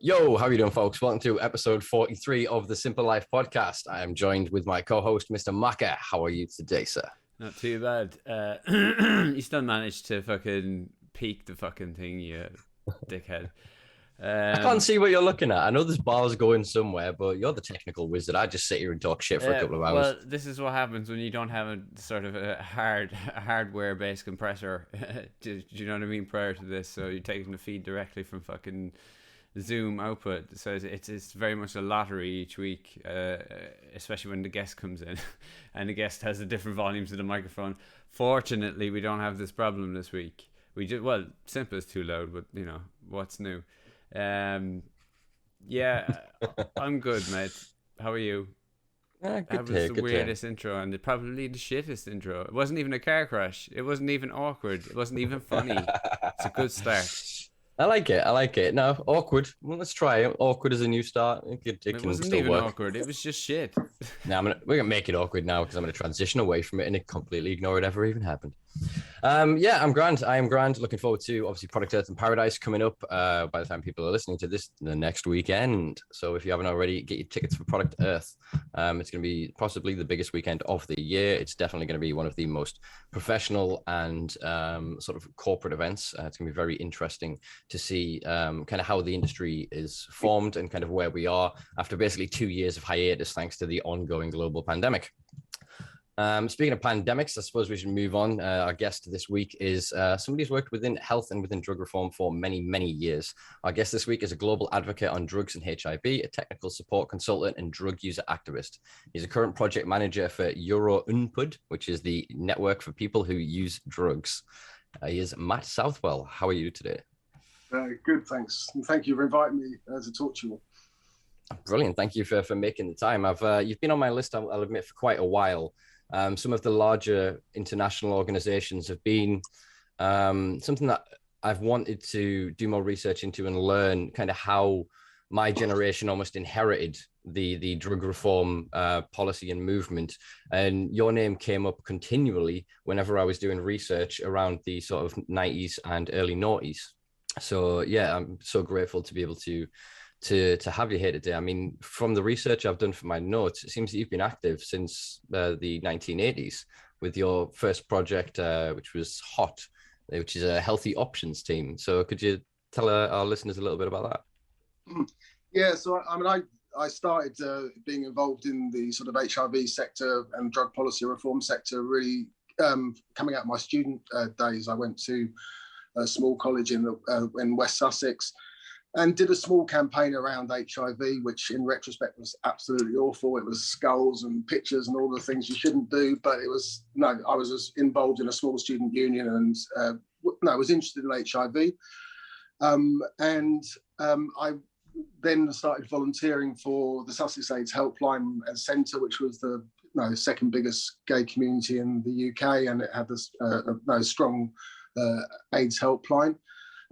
Yo, how are you doing, folks? Welcome to episode 43 of the Simpa Life Podcast. I am joined with my co-host, Mr. Maka. How are you today, sir? Not too bad. You still managed to fucking peak the fucking thing, you dickhead. I can't see what you're looking at. I know this bar's going somewhere, but you're the technical wizard. I just sit here and talk shit for a couple of hours. Well, this is what happens when you don't have a sort of a hardware-based compressor. Do you know what I mean? Prior to this, so you're taking the feed directly from fucking Zoom output, so it's very much a lottery each week, especially when the guest comes in and the guest has the different volumes of the microphone. Fortunately, we don't have this problem this week. Simpa is too loud, but you know what's new. I'm good, mate. How are you? Good that was the weirdest intro and probably the shittest intro. It wasn't even a car crash. It wasn't even awkward. It wasn't even funny. It's a good start. I like it. No, awkward. Well, let's try it. Awkward as a new start. It wasn't even awkward. It was just shit. Now we're gonna make it awkward now because I'm gonna transition away from it and completely ignore it ever even happened. I'm grand. I am grand. Looking forward to obviously Product Earth and Paradise coming up. By the time people are listening to this, the next weekend. So if you haven't already, get your tickets for Product Earth. It's going to be possibly the biggest weekend of the year. It's definitely going to be one of the most professional and sort of corporate events. It's going to be very interesting to see kind of how the industry is formed and kind of where we are after basically 2 years of hiatus thanks to the ongoing global pandemic. Speaking of pandemics, I suppose we should move on. Our guest this week is somebody who's worked within health and within drug reform for many, many years. Our guest this week is a global advocate on drugs and HIV, a technical support consultant and drug user activist. He's a current project manager for EuroNPUD, which is the network for people who use drugs. He is Mat Southwell. How are you today? Good, thanks. And thank you for inviting me to talk to you all. Brilliant. Thank you for making the time. You've been on my list, I'll admit, for quite a while. Some of the larger international organizations have been something that I've wanted to do more research into and learn kind of how my generation almost inherited the drug reform policy and movement. And your name came up continually whenever I was doing research around the sort of 90s and early noughties. So yeah, I'm so grateful to be able to have you here today. I mean, from the research I've done for my notes, it seems that you've been active since the 1980s with your first project, which was HOT, which is a healthy options team. So could you tell our listeners a little bit about that? Yeah, so I started being involved in the sort of HIV sector and drug policy reform sector really coming out of my student days. I went to a small college in West Sussex and did a small campaign around HIV, which in retrospect was absolutely awful. It was skulls and pictures and all the things you shouldn't do, but I was involved in a small student union and I was interested in HIV. I then started volunteering for the Sussex AIDS Helpline and Centre, which was the second biggest gay community in the UK, and it had this strong AIDS helpline.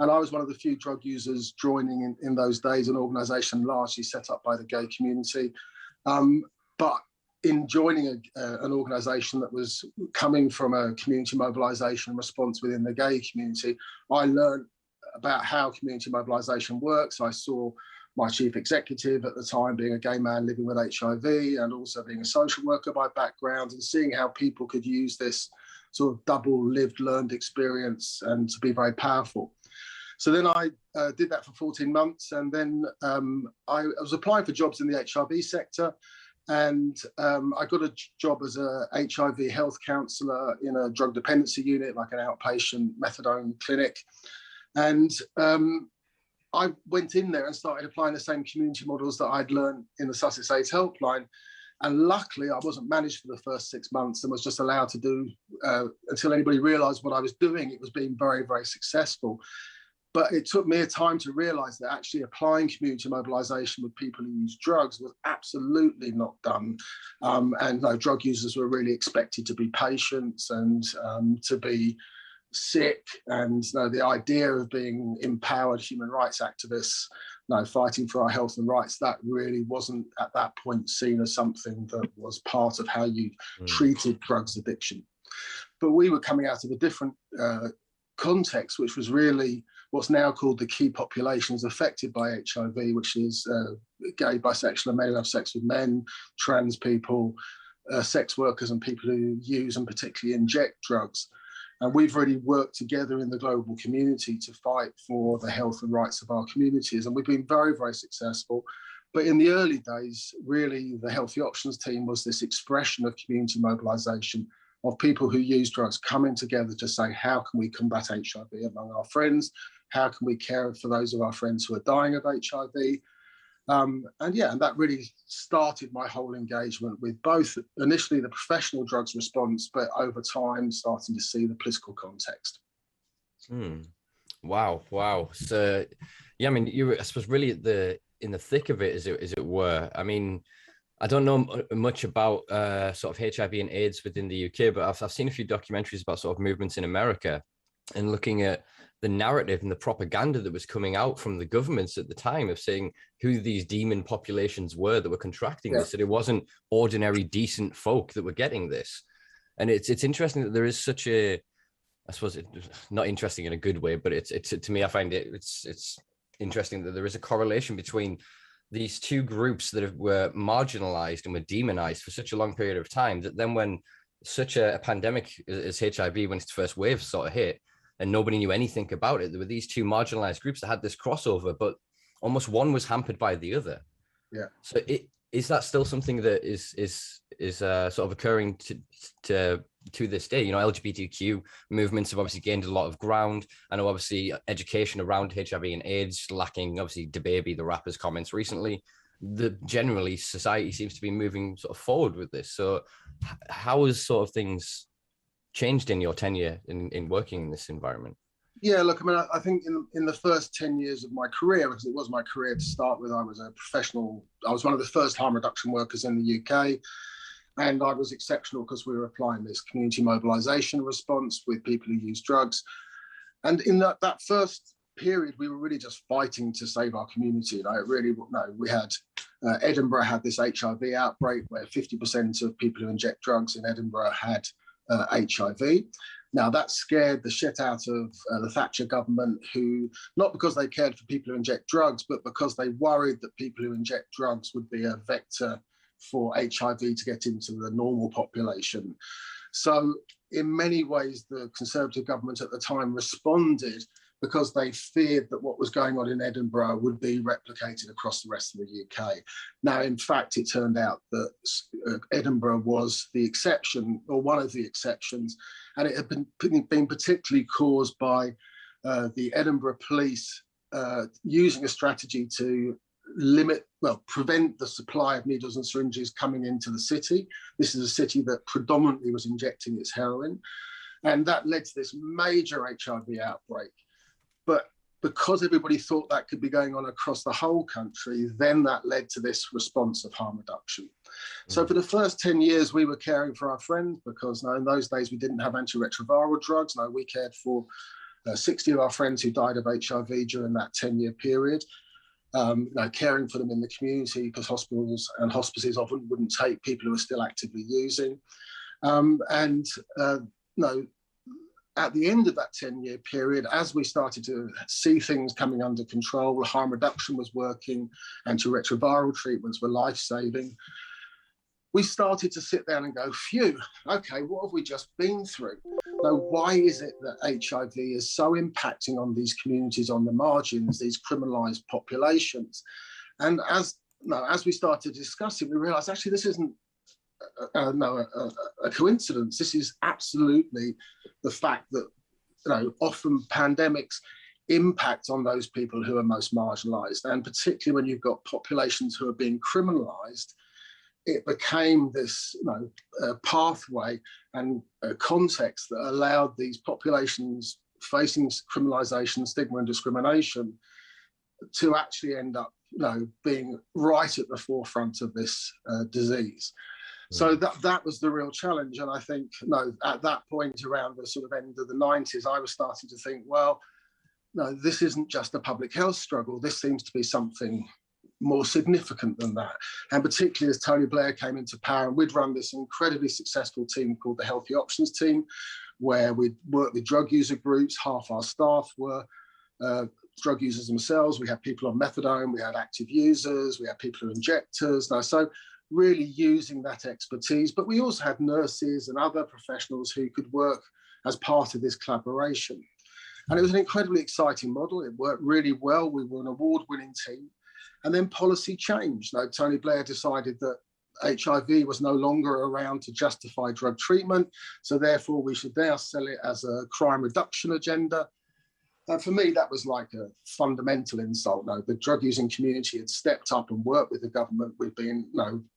And I was one of the few drug users joining in those days, an organisation largely set up by the gay community. But in joining an organisation that was coming from a community mobilisation response within the gay community, I learned about how community mobilisation works. I saw my chief executive at the time being a gay man living with HIV and also being a social worker by background, and seeing how people could use this sort of double lived, learned experience and to be very powerful. So then I did that for 14 months, and then I was applying for jobs in the HIV sector, and I got a job as a HIV health counsellor in a drug dependency unit, like an outpatient methadone clinic. And I went in there and started applying the same community models that I'd learned in the Sussex AIDS Helpline. And luckily, I wasn't managed for the first 6 months and was just allowed to do until anybody realised what I was doing. It was being very, very successful. But it took me a time to realise that actually applying community mobilisation with people who use drugs was absolutely not done. Drug users were really expected to be patients and to be sick, and the idea of being empowered human rights activists fighting for our health and rights, that really wasn't at that point seen as something that was part of how you treated drugs addiction. But we were coming out of a different context, which was really what's now called the key populations affected by HIV, which is gay, bisexual, and men who have sex with men, trans people, sex workers, and people who use and particularly inject drugs. And we've really worked together in the global community to fight for the health and rights of our communities. And we've been very, very successful. But in the early days, really, the Healthy Options team was this expression of community mobilisation of people who use drugs coming together to say, how can we combat HIV among our friends? How can we care for those of our friends who are dying of HIV? And that really started my whole engagement with both initially the professional drugs response, but over time starting to see the political context. Wow. So, yeah, I mean, you were, I suppose, really in the thick of it, as it were. I mean, I don't know much about sort of HIV and AIDS within the UK, but I've seen a few documentaries about sort of movements in America and looking at the narrative and the propaganda that was coming out from the governments at the time of saying who these demon populations were that were contracting this, that it wasn't ordinary, decent folk that were getting this. And it's interesting that there is such a, I suppose, not interesting in a good way, but it's to me, I find it's interesting that there is a correlation between these two groups that were marginalized and were demonized for such a long period of time, that then when such a pandemic as HIV, when its first wave sort of hit and nobody knew anything about it, there were these two marginalized groups that had this crossover, but almost one was hampered by the other. Yeah. So is that still something that is sort of occurring to this day? You know, LGBTQ movements have obviously gained a lot of ground. I know obviously education around HIV and AIDS lacking, obviously DaBaby, the rapper's comments recently. Generally society seems to be moving sort of forward with this. So how has sort of things changed in your tenure in working in this environment? Yeah, look, I mean, I think in the first 10 years of my career, because it was my career to start with, I was a professional. I was one of the first harm reduction workers in the UK. And I was exceptional because we were applying this community mobilisation response with people who use drugs. And in that first period, we were really just fighting to save our community. We had, Edinburgh had this HIV outbreak where 50% of people who inject drugs in Edinburgh had HIV. Now that scared the shit out of the Thatcher government, who, not because they cared for people who inject drugs, but because they worried that people who inject drugs would be a vector for HIV to get into the normal population. So in many ways, the Conservative government at the time responded because they feared that what was going on in Edinburgh would be replicated across the rest of the UK. Now, in fact, it turned out that Edinburgh was the exception, or one of the exceptions, and it had been particularly caused by the Edinburgh police using a strategy to prevent the supply of needles and syringes coming into the city. This is a city that predominantly was injecting its heroin. And that led to this major HIV outbreak. But because everybody thought that could be going on across the whole country, then that led to this response of harm reduction. So for the first 10 years, we were caring for our friends because in those days, we didn't have antiretroviral drugs. No, we cared for 60 of our friends who died of HIV during that 10-year period. Caring for them in the community because hospitals and hospices often wouldn't take people who are still actively using. At the end of that 10-year period, as we started to see things coming under control, harm reduction was working, antiretroviral treatments were life-saving, we started to sit down and go, phew, okay, what have we just been through? Now, why is it that HIV is so impacting on these communities on the margins, these criminalised populations? And as we started discussing, we realised actually this isn't a coincidence. This is absolutely the fact that often pandemics impact on those people who are most marginalised, and particularly when you've got populations who are being criminalised. It became this pathway and a context that allowed these populations facing criminalisation, stigma and discrimination to actually end up being right at the forefront of this disease. So that was the real challenge. And I think at that point around the sort of end of the 90s, I was starting to think, well, no, this isn't just a public health struggle. This seems to be something more significant than that. And particularly as Tony Blair came into power, and we'd run this incredibly successful team called the Healthy Options team, where we'd work with drug user groups. Half our staff were drug users themselves. We had people on methadone, we had active users, we had people who are injectors. Now, so really using that expertise, but we also had nurses and other professionals who could work as part of this collaboration. And it was an incredibly exciting model. It worked really well. We were an award-winning team. And then policy changed. Now, Tony Blair decided that HIV was no longer around to justify drug treatment. So therefore, we should now sell it as a crime reduction agenda. And for me, that was like a fundamental insult. No, the drug using community had stepped up and worked with the government.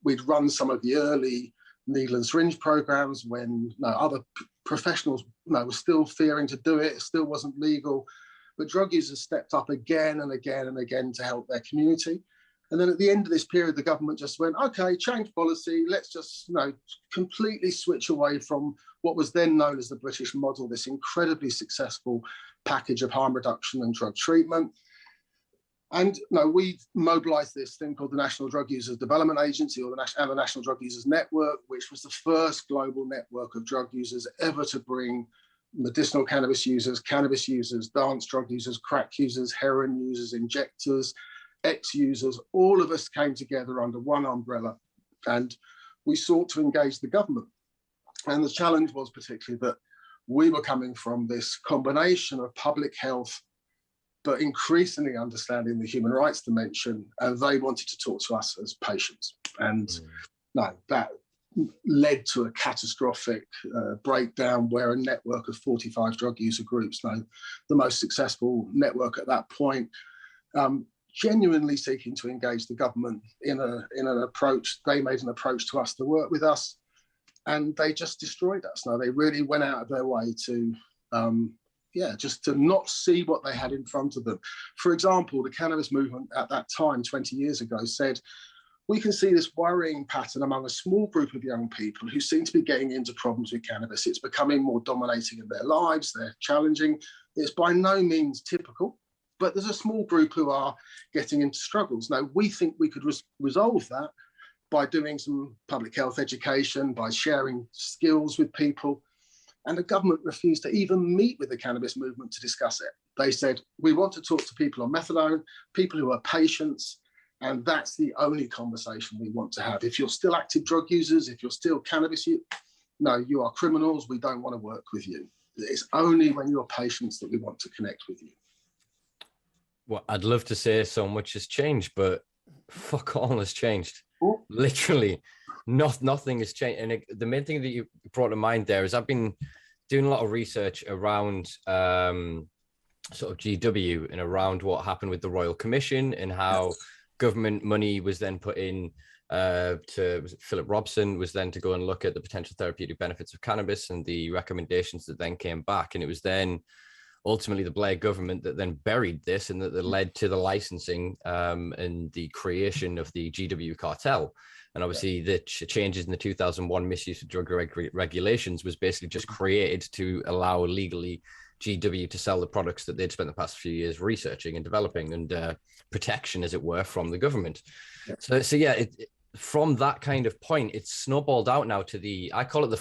We'd run some of the early needle and syringe programs when other professionals were still fearing to do it. It still wasn't legal. But drug users stepped up again and again and again to help their community. And then at the end of this period, the government just went, okay, change policy. Let's just completely switch away from what was then known as the British model, this incredibly successful package of harm reduction and drug treatment. And we mobilised this thing called the National Drug Users Development Agency, or the National Drug Users Network, which was the first global network of drug users ever to bring medicinal cannabis users, dance drug users, crack users, heroin users, injectors, ex-users. All of us came together under one umbrella, and we sought to engage the government. And the challenge was particularly that we were coming from this combination of public health, but increasingly understanding the human rights dimension, and they wanted to talk to us as patients. And that led to a catastrophic breakdown where a network of 45 drug user groups, the most successful network at that point, genuinely seeking to engage the government in an approach. They made an approach to us to work with us, and they just destroyed us. Now, they really went out of their way to just to not see what they had in front of them. For example, the cannabis movement at that time, 20 years ago, said, we can see this worrying pattern among a small group of young people who seem to be getting into problems with cannabis. It's becoming more dominating in their lives. They're challenging. It's by no means typical, but there's a small group who are getting into struggles. Now, we think we could resolve that by doing some public health education, by sharing skills with people. And the government refused to even meet with the cannabis movement to discuss it. They said, we want to talk to people on methadone, people who are patients, and that's the only conversation we want to have. If you're still active drug users, if you're still cannabis users, no, you are criminals. We don't want to work with you. It's only when you're patients that we want to connect with you. Well, I'd love to say so much has changed, but fuck all has changed. Ooh. Literally, nothing has changed. And the main thing that you brought to mind there is I've been doing a lot of research around sort of GW and around what happened with the Royal Commission and how government money was then put in Philip Robson was then to go and look at the potential therapeutic benefits of cannabis and the recommendations that then came back. And it was then ultimately the Blair government that then buried this and that led to the licensing and the creation of the GW cartel. And obviously the changes in the 2001 misuse of drug regulations was basically just created to allow legally GW to sell the products that they'd spent the past few years researching and developing and protection, as it were, from the government. So from that kind of point, it's snowballed out now to I call it the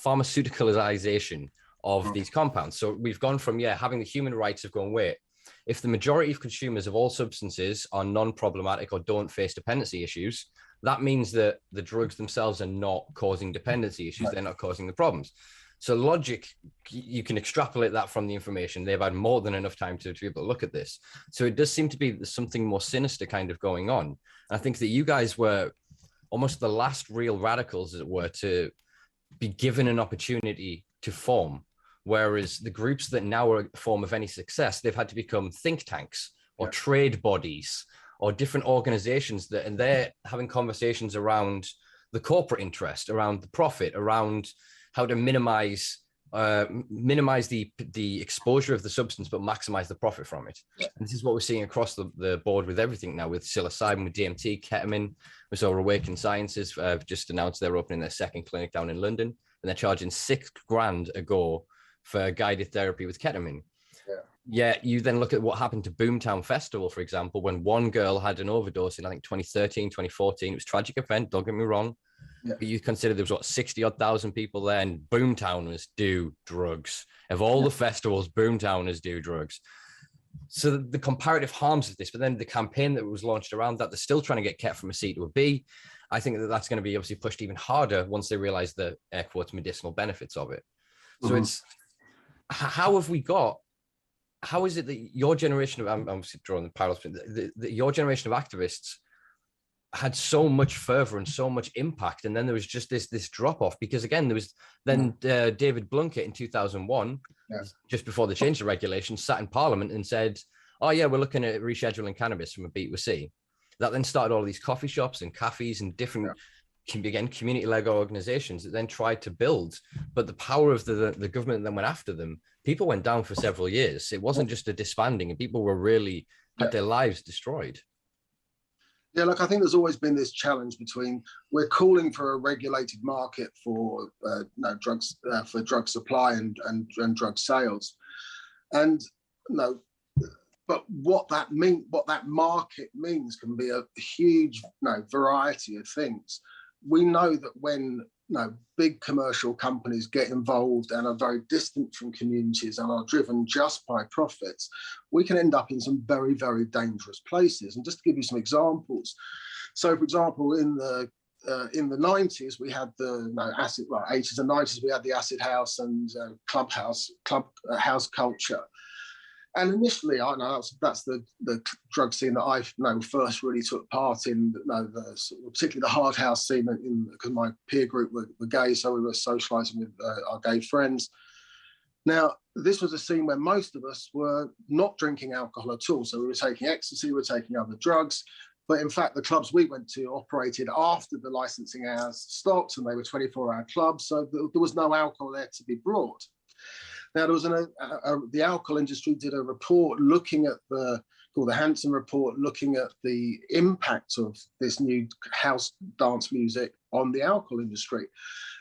pharmaceuticalization of these compounds. So we've gone from having the human rights of going, wait, if the majority of consumers of all substances are non-problematic or don't face dependency issues, that means that the drugs themselves are not causing dependency issues. They're not causing the problems. So logic, you can extrapolate that from the information. They've had more than enough time to be able to look at this. So it does seem to be something more sinister kind of going on. And I think that you guys were almost the last real radicals, as it were, to be given an opportunity to form. Whereas the groups that now are a form of any success, they've had to become think tanks or trade bodies or different organizations and they're having conversations around the corporate interest, around the profit, around how to minimize the exposure of the substance, but maximize the profit from it. And this is what we're seeing across the board with everything now, with psilocybin, with DMT, ketamine. We saw Awakened Sciences just announced they're opening their second clinic down in London, and they're charging $6,000 a go for guided therapy with ketamine. You then look at what happened to Boomtown Festival, for example, when one girl had an overdose in, I think, 2013, 2014. It was a tragic event, don't get me wrong. Yeah. You consider there was what 60,000 people there, and boomtowners do drugs. Of all the festivals, boomtowners do drugs. So the comparative harms of this, but then the campaign that was launched around that, they're still trying to get kept from a C to a B. I think that that's going to be obviously pushed even harder once they realize the air quotes medicinal benefits of it. So it's how is it that your generation of, I'm obviously drawing the parallels, your generation of activists had so much fervor and so much impact, and then there was just this drop off? Because again, there was then David Blunkett in 2001, just before they changed the regulations, sat in Parliament and said, "Oh yeah, we're looking at rescheduling cannabis from a B to a C." That then started all these coffee shops and cafes and different, again, community-led organizations that then tried to build. But the power of the government then went after them. People went down for several years. It wasn't just a disbanding, and people were really had their lives destroyed. Yeah, look, I think there's always been this challenge between, we're calling for a regulated market for drugs, for drug supply and drug sales, and but what that market means can be a huge variety of things. We know that when big commercial companies get involved and are very distant from communities and are driven just by profits, we can end up in some very, very dangerous places. And just to give you some examples, so for example, in the 90s, we had the 80s and 90s, we had the acid house and club house culture. And initially, I know that's the drug scene that I first really took part in. Particularly the hard house scene, because my peer group were gay, so we were socialising with our gay friends. Now, this was a scene where most of us were not drinking alcohol at all. So we were taking ecstasy, we were taking other drugs. But in fact, the clubs we went to operated after the licensing hours stopped, and they were 24-hour clubs. So there was no alcohol there to be brought. Now, there was the alcohol industry did a report looking at called the Hansen report, looking at the impact of this new house dance music on the alcohol industry.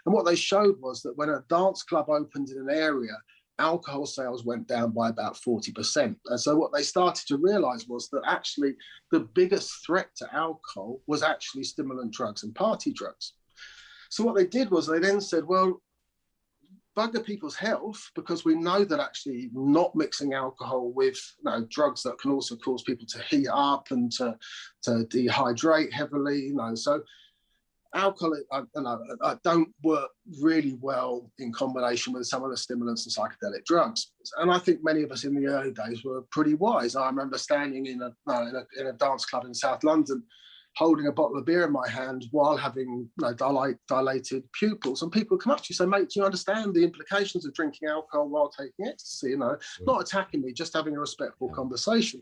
And what they showed was that when a dance club opened in an area, alcohol sales went down by about 40%. And so what they started to realize was that actually the biggest threat to alcohol was actually stimulant drugs and party drugs. So what they did was they then said, well, bugger people's health, because we know that actually not mixing alcohol with drugs that can also cause people to heat up and to dehydrate heavily, so alcohol don't work really well in combination with some of the stimulants and psychedelic drugs. And I think many of us in the early days were pretty wise. I remember standing in a dance club in South London, holding a bottle of beer in my hand while having dilated pupils, and people come up to you and say, "Mate, do you understand the implications of drinking alcohol while taking ecstasy?" Not attacking me, just having a respectful conversation.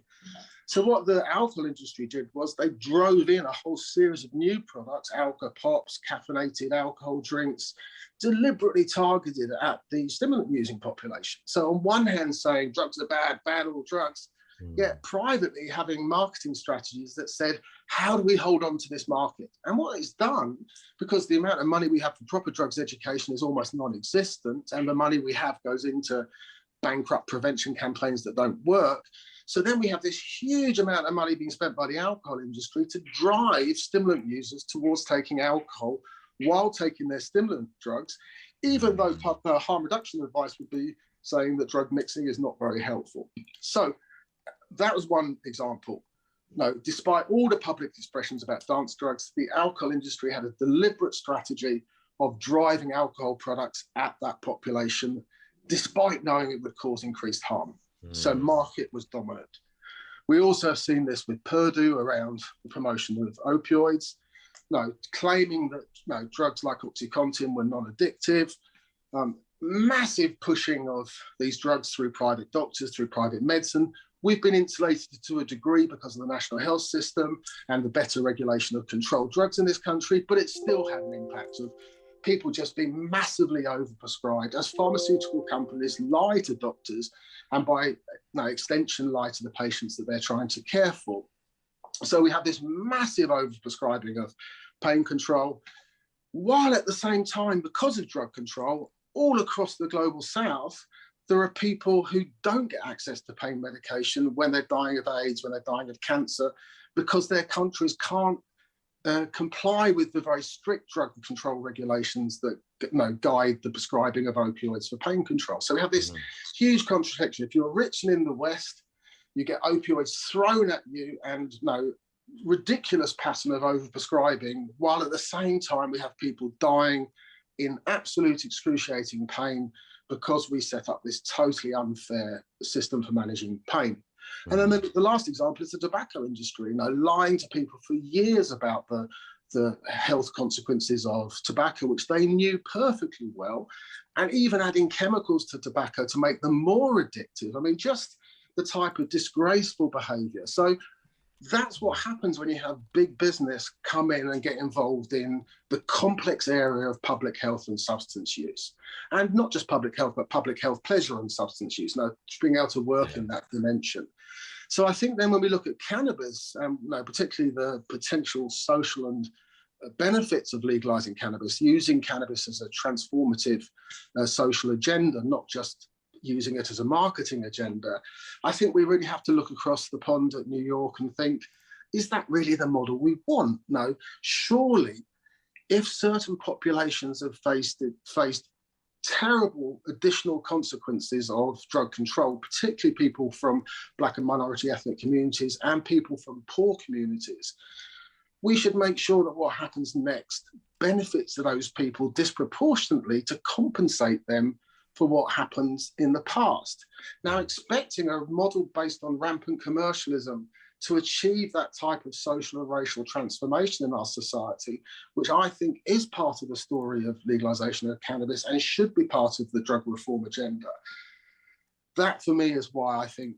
So what the alcohol industry did was they drove in a whole series of new products, alcohol pops, caffeinated alcohol drinks, deliberately targeted at the stimulant using population. So on one hand saying drugs are bad all drugs, yet privately having marketing strategies that said, how do we hold on to this market? And what it's done, because the amount of money we have for proper drugs education is almost non-existent, and the money we have goes into bankrupt prevention campaigns that don't work. So then we have this huge amount of money being spent by the alcohol industry to drive stimulant users towards taking alcohol while taking their stimulant drugs, even though harm reduction advice would be saying that drug mixing is not very helpful. So that was one example. Despite all the public expressions about dance drugs, the alcohol industry had a deliberate strategy of driving alcohol products at that population, despite knowing it would cause increased harm. So market was dominant. We also have seen this with Purdue around the promotion of opioids, claiming that drugs like OxyContin were non-addictive, massive pushing of these drugs through private doctors, through private medicine. We've been insulated to a degree because of the national health system and the better regulation of controlled drugs in this country, but it still had an impact of people just being massively overprescribed as pharmaceutical companies lie to doctors and by extension lie to the patients that they're trying to care for. So we have this massive overprescribing of pain control, while at the same time, because of drug control, all across the global south, there are people who don't get access to pain medication when they're dying of AIDS, when they're dying of cancer, because their countries can't comply with the very strict drug control regulations that guide the prescribing of opioids for pain control. So we have this huge contradiction. If you're rich and in the West, you get opioids thrown at you and ridiculous pattern of overprescribing, while at the same time we have people dying in absolute excruciating pain because we set up this totally unfair system for managing pain. And then the last example is the tobacco industry, lying to people for years about the health consequences of tobacco, which they knew perfectly well, and even adding chemicals to tobacco to make them more addictive. I mean, just the type of disgraceful behavior. So that's what happens when you have big business come in and get involved in the complex area of public health and substance use. And not just public health, but public health, pleasure and substance use, being able to work in that dimension. So I think then when we look at cannabis, particularly the potential social and benefits of legalizing cannabis, using cannabis as a transformative social agenda, not just using it as a marketing agenda, I think we really have to look across the pond at New York and think, is that really the model we want? No, surely if certain populations have faced terrible additional consequences of drug control, particularly people from Black and minority ethnic communities and people from poor communities, we should make sure that what happens next benefits those people disproportionately to compensate them for what happens in the past. Now, expecting a model based on rampant commercialism to achieve that type of social and racial transformation in our society, which I think is part of the story of legalization of cannabis and should be part of the drug reform agenda. That for me is why I think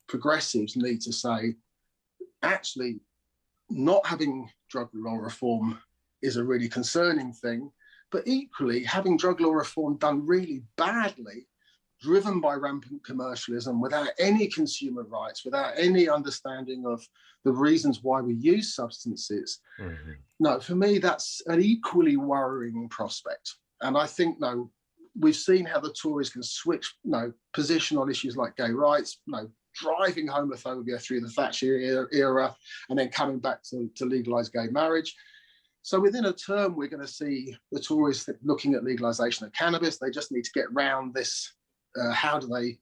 progressives need to say, actually, not having drug law reform is a really concerning thing, but equally having drug law reform done really badly, driven by rampant commercialism, without any consumer rights, without any understanding of the reasons why we use substances. No, for me, that's an equally worrying prospect. And I think, we've seen how the Tories can switch, position on issues like gay rights, driving homophobia through the Thatcher era, and then coming back to legalise gay marriage. So within a term, we're going to see the Tories looking at legalisation of cannabis. They just need to get round this. How do they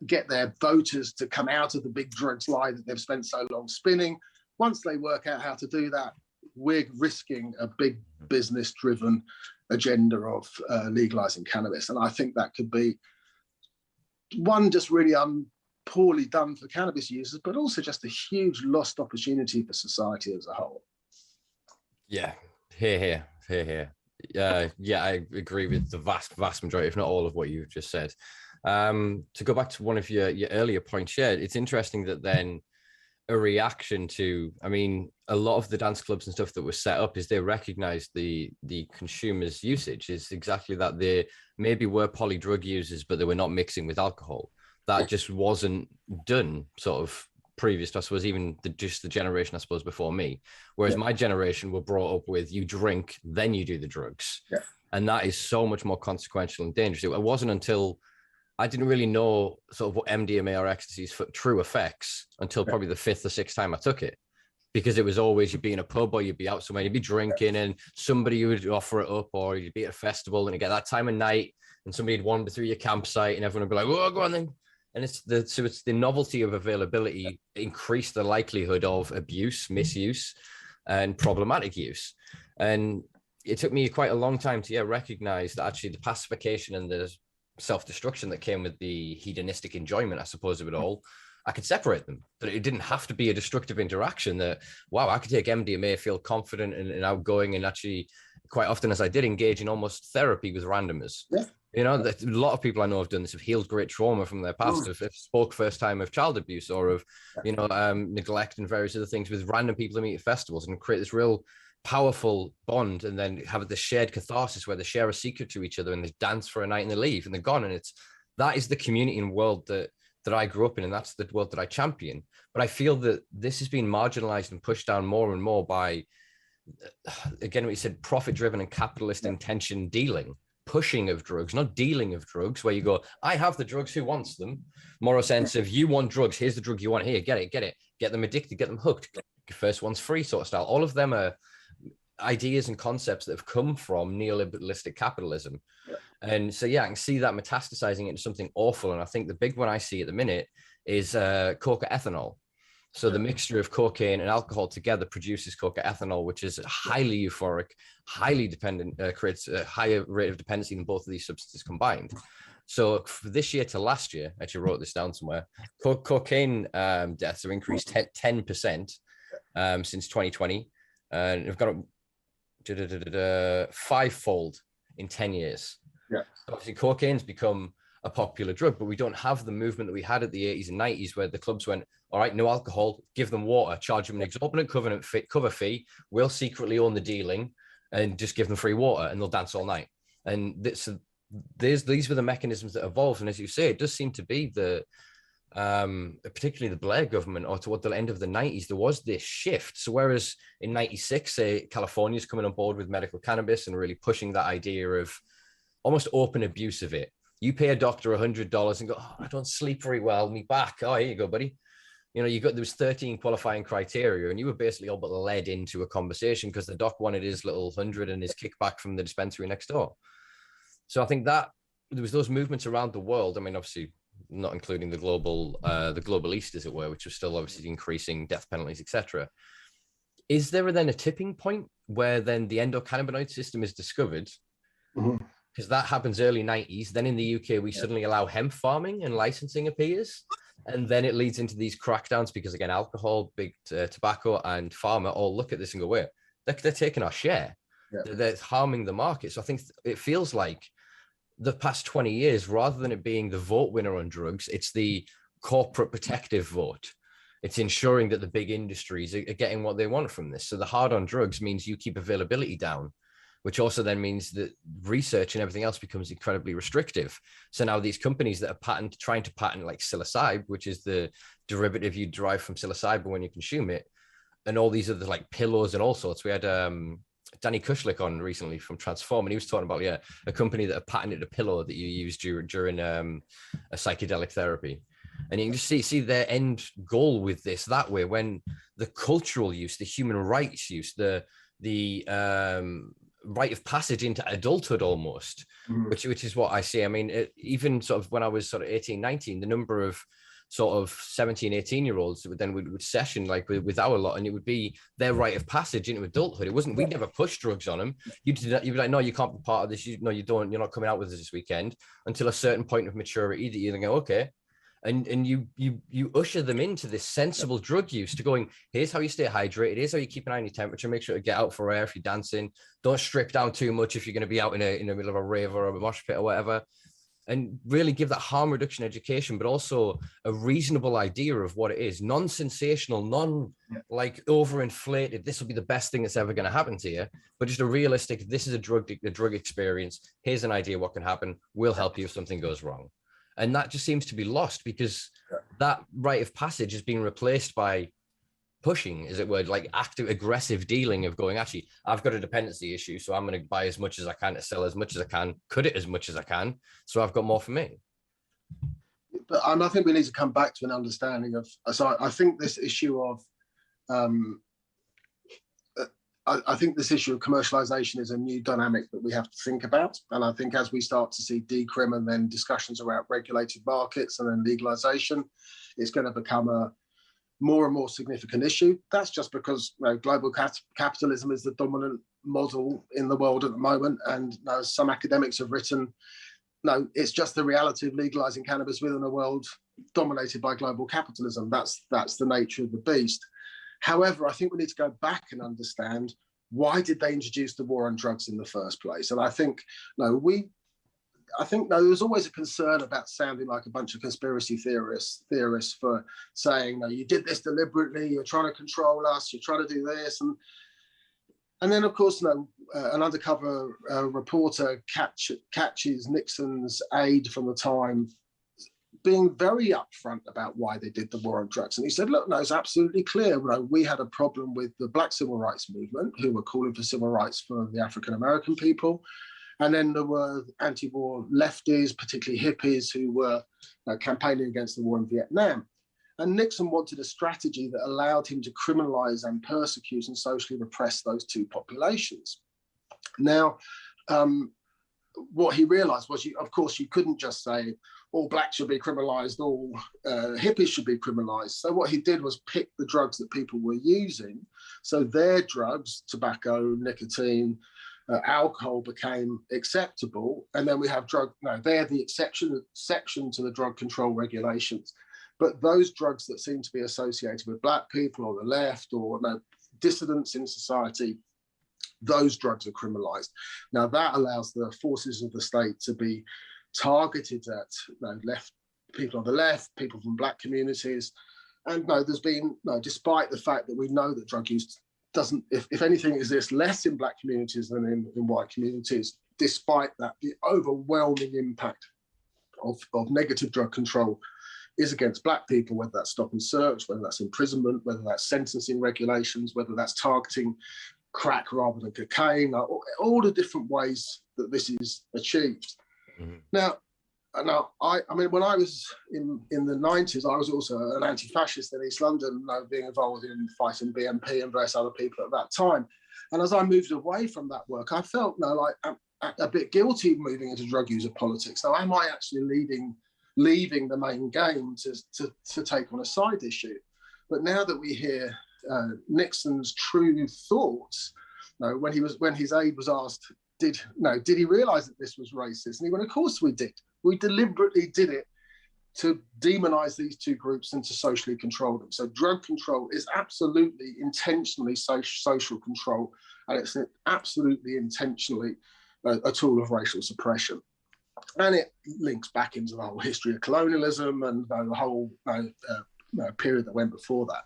get their voters to come out of the big drugs lie that they've spent so long spinning? Once they work out how to do that, we're risking a big business-driven agenda of legalising cannabis. And I think that could be one, just really poorly done for cannabis users, but also just a huge lost opportunity for society as a whole. Yeah, here. Yeah, I agree with the vast majority, if not all of what you've just said. To go back to one of your earlier points, it's interesting that then a reaction to, a lot of the dance clubs and stuff that were set up is they recognized the consumer's usage is exactly that. They maybe were poly drug users, but they were not mixing with alcohol. That just wasn't done sort of previous to, I suppose, even just the generation, I suppose, before me. Whereas my generation were brought up with you drink, then you do the drugs. Yeah. And that is so much more consequential and dangerous. It wasn't until I didn't really know sort of what MDMA or ecstasy's true effects until probably the fifth or sixth time I took it. Because it was always, you'd be in a pub or you'd be out somewhere, you'd be drinking and somebody would offer it up, or you'd be at a festival and you get that time of night and somebody'd wander through your campsite and everyone would be like, oh, go on then. And it's the novelty of availability increased the likelihood of abuse, misuse, and problematic use. And it took me quite a long time to recognize that actually the pacification and the self-destruction that came with the hedonistic enjoyment, I suppose, of it all, I could separate them. That it didn't have to be a destructive interaction. That, wow, I could take MDMA, feel confident and outgoing, and actually quite often, as I did, engage in almost therapy with randomers. Yeah. You know, a lot of people I know have done this, have healed great trauma from their past, have spoke first time of child abuse or of, neglect and various other things with random people they meet at festivals, and create this real powerful bond, and then have this shared catharsis where they share a secret to each other and they dance for a night and they leave and they're gone. And that is the community and world that I grew up in, and that's the world that I champion. But I feel that this has been marginalized and pushed down more and more by, again, what you said, profit-driven and capitalist intention dealing, pushing of drugs, not dealing of drugs, where you go, I have the drugs, who wants them? More a sense of, you want drugs, here's the drug you want, here, get it, get them addicted, get them hooked, first one's free sort of style. All of them are ideas and concepts that have come from neoliberalistic capitalism. And so, yeah, I can see that metastasizing into something awful. And I think the big one I see at the minute is coca-ethanol. So the mixture of cocaine and alcohol together produces coca-ethanol, which is highly euphoric, highly dependent, creates a higher rate of dependency than both of these substances combined. So for this year to last year, I actually wrote this down somewhere, cocaine deaths have increased 10% since 2020. And we've got a fivefold in 10 years. Yeah. Obviously, cocaine's become a popular drug, but we don't have the movement that we had at the 80s and 90s where the clubs went, all right, no alcohol, give them water, charge them an exorbitant cover fee, we'll secretly own the dealing and just give them free water and they'll dance all night. And these were the mechanisms that evolved. And as you say, it does seem to be particularly the Blair government, or toward the end of the 90s, there was this shift. So whereas in 96, say, California's coming on board with medical cannabis and really pushing that idea of almost open abuse of it. You pay a doctor $100 and go, oh, I don't sleep very well, me back. Oh, here you go, buddy. You know, there was 13 qualifying criteria and you were basically all but led into a conversation because the doc wanted his little 100 and his kickback from the dispensary next door. So I think that there was those movements around the world. I mean, obviously not including the global East, as it were, which was still obviously increasing death penalties, etc. Is there then a tipping point where then the endocannabinoid system is discovered? Mm-hmm. Because that happens early 90s. Then in the UK, we suddenly allow hemp farming and licensing appears. And then it leads into these crackdowns because, again, alcohol, big tobacco and pharma all look at this and go, wait, they're taking our share. Yeah. They're harming the market. So I think it feels like the past 20 years, rather than it being the vote winner on drugs, it's the corporate protective vote. It's ensuring that the big industries are getting what they want from this. So the hard on drugs means you keep availability down, which also then means that research and everything else becomes incredibly restrictive. So now these companies that are trying to patent like psilocybin, which is the derivative you derive from psilocybin when you consume it, and all these other like pillows and all sorts. We had Danny Kushlik on recently from Transform, and he was talking about, a company that have patented a pillow that you use during a psychedelic therapy. And you can just see their end goal with this that way, when the cultural use, the human rights use, the rite of passage into adulthood almost, which is what I see. I mean, even sort of when I was sort of 18, 19, the number of sort of 17, 18-year-olds that would session like with our lot, and it would be their rite of passage into adulthood. It wasn't, we never pushed drugs on them. You'd be like, no, you can't be part of this. No, you don't. You're not coming out with us this weekend until a certain point of maturity that you then go, okay. And you usher them into this sensible drug use to going, here's how you stay hydrated, here's how you keep an eye on your temperature, make sure to get out for air if you're dancing, don't strip down too much if you're going to be out in the middle of a rave or a mosh pit or whatever, and really give that harm reduction education, but also a reasonable idea of what it is, non-sensational, like overinflated, this will be the best thing that's ever going to happen to you, but just a realistic, this is a drug experience, here's an idea what can happen, we'll help you if something goes wrong. And that just seems to be lost because that rite of passage is being replaced by pushing, as it were, like active, aggressive dealing of going, actually, I've got a dependency issue, so I'm going to buy as much as I can to sell as much as I can, cut it as much as I can, so I've got more for me. And I think we need to come back to an understanding of, so I think this issue of, I think this issue of commercialization is a new dynamic that we have to think about. And I think as we start to see decrim and then discussions around regulated markets and then legalization, it's going to become a more and more significant issue. That's just because global capitalism is the dominant model in the world at the moment. And some academics have written, no, it's just the reality of legalizing cannabis within a world dominated by global capitalism. That's the nature of the beast. However, I think we need to go back and understand, why did they introduce the war on drugs in the first place? And I think, there was always a concern about sounding like a bunch of conspiracy theorists for saying, no, you did this deliberately, you're trying to control us, you're trying to do this. And then, of course, an undercover reporter catches Nixon's aide from the time being very upfront about why they did the war on drugs. And he said, look, no, it's absolutely clear. We had a problem with the Black civil rights movement, who were calling for civil rights for the African-American people. And then there were anti-war lefties, particularly hippies, who were campaigning against the war in Vietnam. And Nixon wanted a strategy that allowed him to criminalize and persecute and socially repress those two populations. Now, what he realized was, of course, you couldn't just say all blacks should be criminalized, all hippies should be criminalized. So what he did was pick the drugs that people were using. So their drugs, tobacco, nicotine, alcohol became acceptable. And then we have they're the exception to the drug control regulations. But those drugs that seem to be associated with black people or the left or dissidents in society, those drugs are criminalized. Now that allows the forces of the state to be targeted at left people on the left, people from black communities. And there's been, despite the fact that we know that drug use doesn't, if anything, exists less in black communities than in white communities, despite that, the overwhelming impact of negative drug control is against black people, whether that's stop and search, whether that's imprisonment, whether that's sentencing regulations, whether that's targeting crack rather than cocaine, all the different ways that this is achieved. Mm-hmm. Now, I mean, when I was in the 90s, I was also an anti-fascist in East London, being involved in fighting BNP and various other people at that time. And as I moved away from that work, I felt like I'm a bit guilty moving into drug user politics. Now, am I actually leaving the main game to take on a side issue? But now that we hear Nixon's true thoughts, when his aide was asked, did he realize that this was racist? And he went, of course we did. We deliberately did it to demonize these two groups and to socially control them. So drug control is absolutely intentionally social control, and it's absolutely intentionally a tool of racial suppression. And it links back into the whole history of colonialism and the whole period that went before that.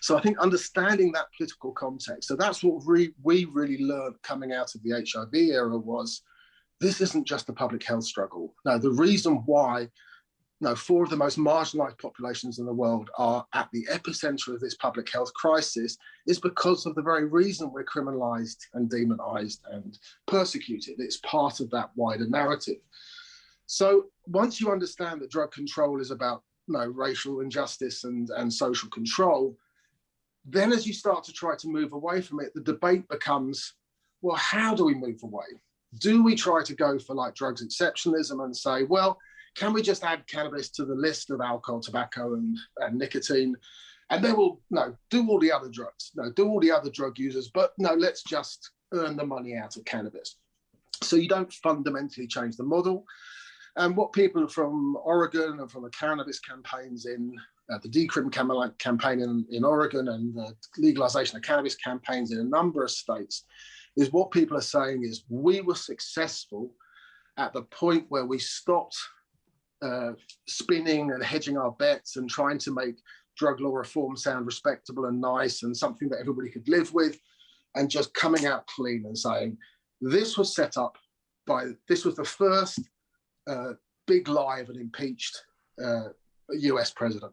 So I think understanding that political context, so that's what we really learned coming out of the HIV era was, this isn't just a public health struggle. No, the reason why 4 of the most marginalized populations in the world are at the epicenter of this public health crisis is because of the very reason we're criminalized and demonized and persecuted. It's part of that wider narrative. So once you understand that drug control is about racial injustice and social control, then as you start to try to move away from it, the debate becomes, well, how do we move away? Do we try to go for drugs exceptionalism and say, well, can we just add cannabis to the list of alcohol, tobacco, and nicotine? And then we'll do all the other drugs, do all the other drug users, but let's just earn the money out of cannabis. So you don't fundamentally change the model. And what people from Oregon and from the cannabis campaigns in the decrim campaign in Oregon and the legalization of cannabis campaigns in a number of states is what people are saying is we were successful at the point where we stopped spinning and hedging our bets and trying to make drug law reform sound respectable and nice and something that everybody could live with, and just coming out clean and saying this was set up this was the first big lie of an impeached US president.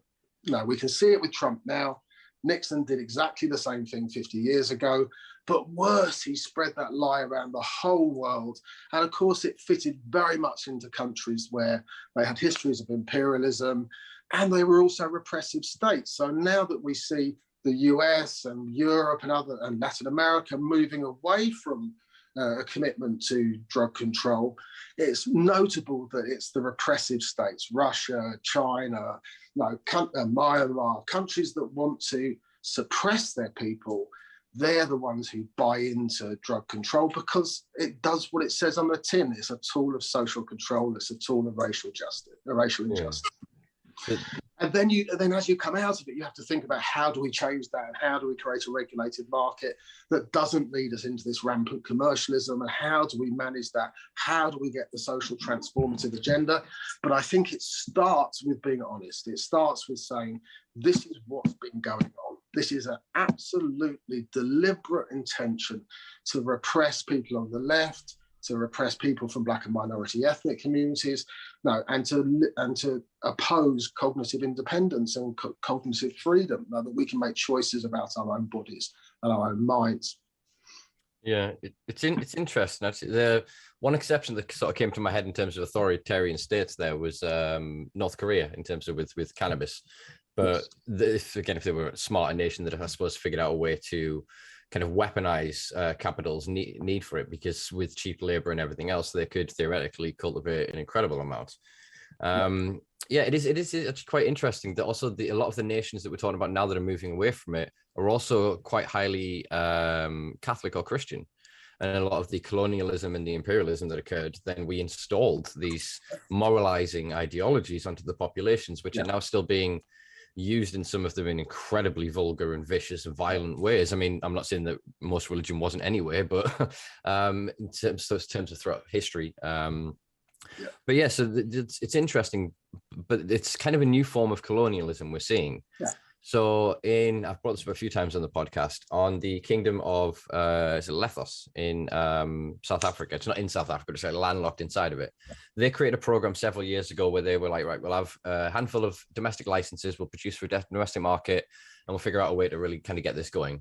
We can see it with Trump now. Nixon did exactly the same thing 50 years ago, but worse, he spread that lie around the whole world. And of course, it fitted very much into countries where they had histories of imperialism and they were also repressive states. So now that we see the US and Europe and Latin America moving away from a commitment to drug control, it's notable that it's the repressive states, Russia, China, Myanmar, countries that want to suppress their people. They're the ones who buy into drug control because it does what it says on the tin. It's a tool of social control. It's a tool of racial injustice. Yeah. And then as you come out of it, you have to think about how do we change that and how do we create a regulated market that doesn't lead us into this rampant commercialism, and how do we manage that? How do we get the social transformative agenda? But I think it starts with being honest. It starts with saying, this is what's been going on. This is an absolutely deliberate intention to repress people on the left, to repress people from Black and minority ethnic communities, and to oppose cognitive independence and cognitive freedom, that we can make choices about our own bodies and our own minds. Yeah, it's interesting. Actually, One exception that sort of came to my head in terms of authoritarian states there was North Korea in terms of with cannabis. But if they were a smarter nation that I suppose figured out a way to kind of weaponize capital's need for it, because with cheap labor and everything else, they could theoretically cultivate an incredible amount. It is quite interesting that also a lot of the nations that we're talking about now that are moving away from it are also quite highly Catholic or Christian. And a lot of the colonialism and the imperialism that occurred, then we installed these moralizing ideologies onto the populations, which are now still being used in some of them in incredibly vulgar and vicious and violent ways. I mean, I'm not saying that most religion wasn't anyway, but in terms of throughout history. But yeah, so it's interesting, but it's kind of a new form of colonialism we're seeing. So I've brought this up a few times on the podcast, on the kingdom of Lethos in South Africa. It's not in South Africa, it's like landlocked inside of it. They created a program several years ago where they were like, right, we'll have a handful of domestic licenses, we'll produce for a domestic market, and we'll figure out a way to really kind of get this going.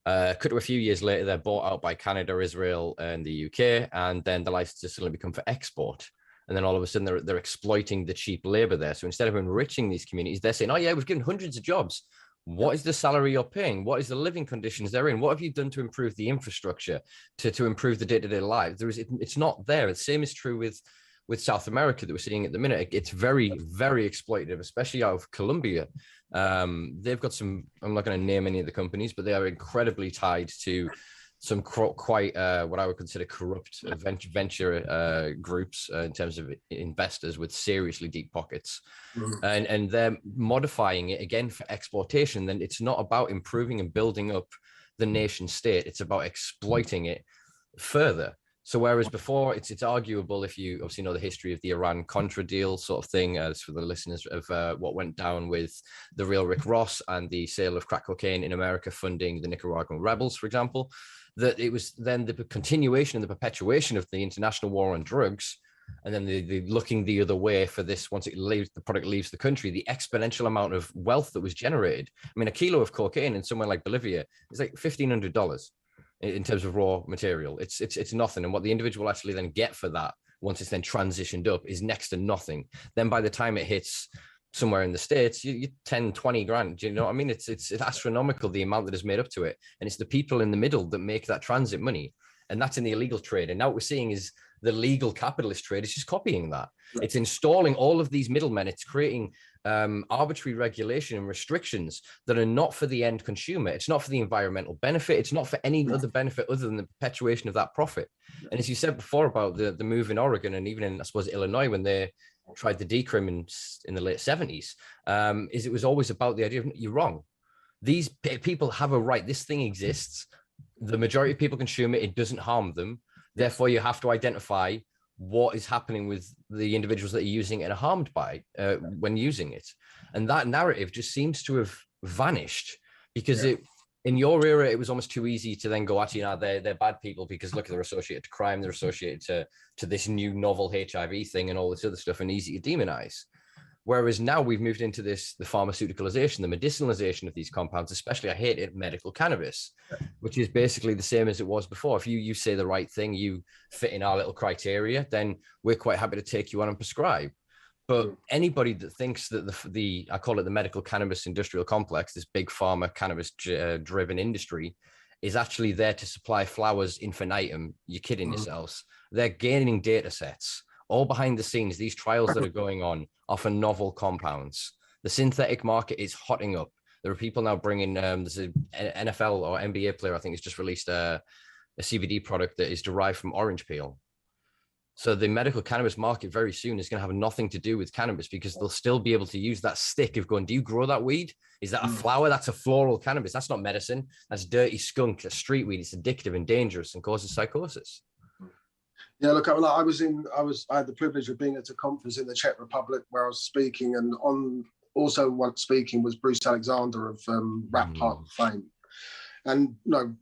Cut to a few years later, they're bought out by Canada, Israel, and the UK, and then the licenses suddenly become for export. And then all of a sudden they're exploiting the cheap labor there. So instead of enriching these communities, they're saying, oh yeah, we've given hundreds of jobs. What is the salary you're paying? What is the living conditions they're in? What have you done to improve the infrastructure, to improve the day-to-day life? It's not there. The same is true with South America that we're seeing at the minute. It's very, very exploitative, especially out of Colombia. They've got some, I'm not going to name any of the companies, but they are incredibly tied to some quite what I would consider corrupt venture groups in terms of investors with seriously deep pockets. And they're modifying it again for exportation. Then it's not about improving and building up the nation state. It's about exploiting it further. So whereas before it's arguable, if you obviously know the history of the Iran-Contra deal sort of thing, as for the listeners of what went down with the real Rick Ross and the sale of crack cocaine in America funding the Nicaraguan rebels, for example, that it was then the continuation and the perpetuation of the international war on drugs, and then the looking the other way for this once the product leaves the country, the exponential amount of wealth that was generated. I mean, a kilo of cocaine in somewhere like Bolivia is like $1,500 in terms of raw material. It's nothing. And what the individual actually then get for that, once it's then transitioned up, is next to nothing. Then by the time it hits somewhere in the States, you 10, 20 grand. Do you know what I mean? It's astronomical, the amount that is made up to it. And it's the people in the middle that make that transit money. And that's in the illegal trade. And now what we're seeing is the legal capitalist trade is just copying that. Right. It's installing all of these middlemen. It's creating arbitrary regulation and restrictions that are not for the end consumer. It's not for the environmental benefit. It's not for any other benefit other than the perpetuation of that profit. And as you said before about the move in Oregon and even in, I suppose, Illinois, when they tried the decrim in the late 70s, is it was always about the idea of, you're wrong. These people have a right. This thing exists. The majority of people consume it. It doesn't harm them. Therefore, you have to identify what is happening with the individuals that are using it and are harmed by when using it. And that narrative just seems to have vanished because in your era, it was almost too easy to then go, actually, they're bad people because look, they're associated to crime, they're associated to this new novel HIV thing and all this other stuff, and easy to demonize. Whereas now we've moved into the pharmaceuticalization, the medicinalization of these compounds, especially, I hate it, medical cannabis, which is basically the same as it was before. If you say the right thing, you fit in our little criteria, then we're quite happy to take you on and prescribe. But anybody that thinks that I call it the medical cannabis industrial complex, this big pharma cannabis driven industry, is actually there to supply flowers infinitum, you're kidding yourselves. They're gaining data sets. All behind the scenes, these trials that are going on are for novel compounds. The synthetic market is hotting up. There are people now bringing, there's an NFL or NBA player, I think, has just released a CBD product that is derived from orange peel. So the medical cannabis market very soon is going to have nothing to do with cannabis because they'll still be able to use that stick of going, do you grow that weed? Is that a flower? That's a floral cannabis. That's not medicine. That's dirty skunk, that's street weed. It's addictive and dangerous and causes psychosis. Yeah, look, I had the privilege of being at a conference in the Czech Republic where I was speaking, and also once speaking was Bruce Alexander of Rap Park fame. And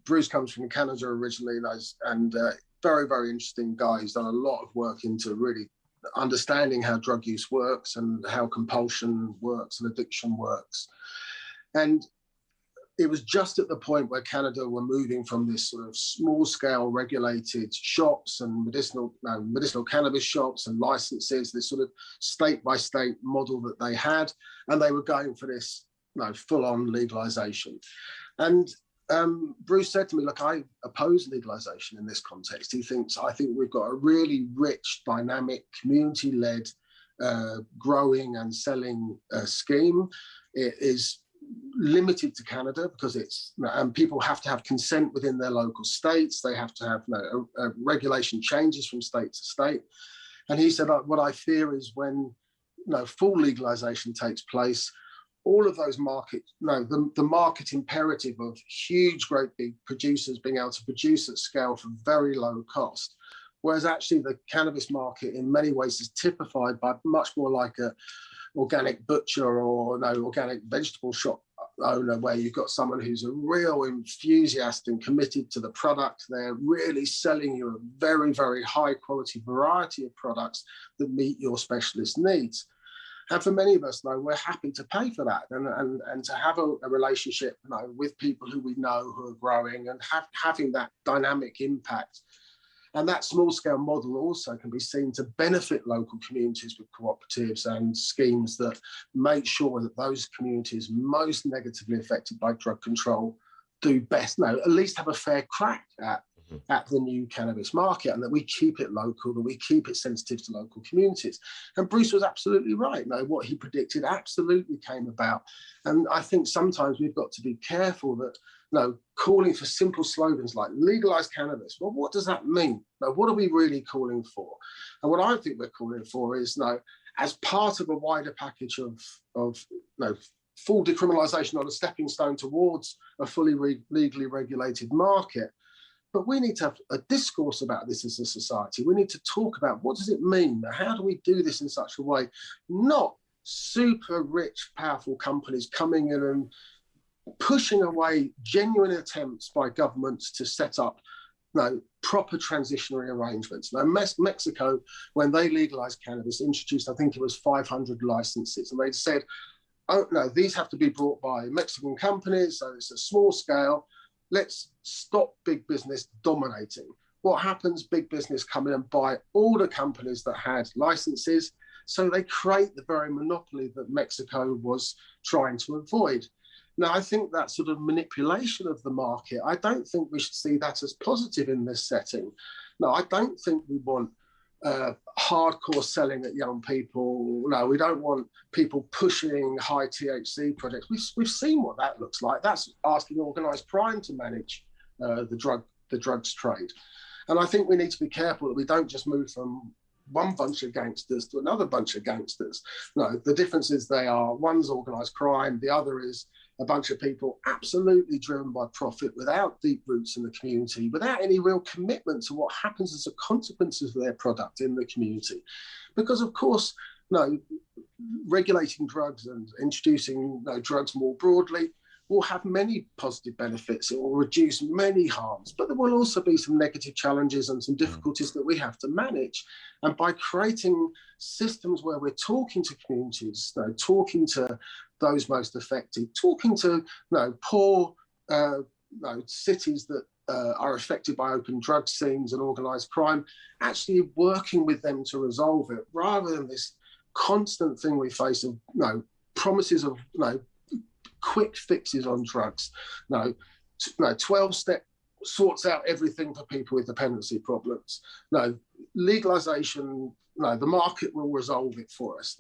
Bruce comes from Canada originally, and very, very interesting guy. He's done a lot of work into really understanding how drug use works and how compulsion works and addiction works. And it was just at the point where Canada were moving from this sort of small-scale regulated shops and medicinal cannabis shops and licenses, this sort of state-by-state model that they had, and they were going for this full-on legalization. And Bruce said to me, look, I oppose legalization in this context. I think we've got a really rich, dynamic, community-led growing and selling scheme. It is limited to Canada because and people have to have consent within their local states. They have to have regulation changes from state to state. And he said, what I fear is when full legalization takes place, all of those markets, the market imperative of huge, great big producers being able to produce at scale for very low cost, whereas actually the cannabis market in many ways is typified by much more like a organic butcher or organic vegetable shop owner, where you've got someone who's a real enthusiast and committed to the product. They're really selling you a very, very high quality variety of products that meet your specialist needs. And for many of us, we're happy to pay for that and to have a relationship with people who we know who are growing and having that dynamic impact. And that small-scale model also can be seen to benefit local communities with cooperatives and schemes that make sure that those communities most negatively affected by drug control do best, at least have a fair crack at the new cannabis market, and that we keep it local, that we keep it sensitive to local communities. And Bruce was absolutely right. What he predicted absolutely came about. And I think sometimes we've got to be careful that calling for simple slogans like legalize cannabis. Well, what does that mean? What are we really calling for? And what I think we're calling for is as part of a wider package of full decriminalisation on a stepping stone towards a fully legally regulated market. But we need to have a discourse about this as a society. We need to talk about what does it mean? How do we do this in such a way? Not super rich, powerful companies coming in and pushing away genuine attempts by governments to set up proper transitionary arrangements. Mexico, when they legalized cannabis, introduced, I think it was 500 licenses. And they said, oh, no, these have to be brought by Mexican companies. So it's a small scale. Let's stop big business dominating. What happens? Big business come in and buy all the companies that had licenses. So they create the very monopoly that Mexico was trying to avoid. Now, I think that sort of manipulation of the market, I don't think we should see that as positive in this setting. No, I don't think we want hardcore selling at young people. No, we don't want people pushing high THC products. We've seen what that looks like. That's asking organised crime to manage the drugs trade. And I think we need to be careful that we don't just move from one bunch of gangsters to another bunch of gangsters. No, the difference is one's organised crime, the other is a bunch of people absolutely driven by profit without deep roots in the community, without any real commitment to what happens as a consequence of their product in the community. Because of course, regulating drugs and introducing drugs more broadly will have many positive benefits. It will reduce many harms, but there will also be some negative challenges and some difficulties that we have to manage. And by creating systems where we're talking to communities, talking to those most affected, talking to poor cities that are affected by open drug scenes and organised crime, actually working with them to resolve it, rather than this constant thing we face of promises of quick fixes on drugs. 12-step sorts out everything for people with dependency problems. Legalization, the market will resolve it for us.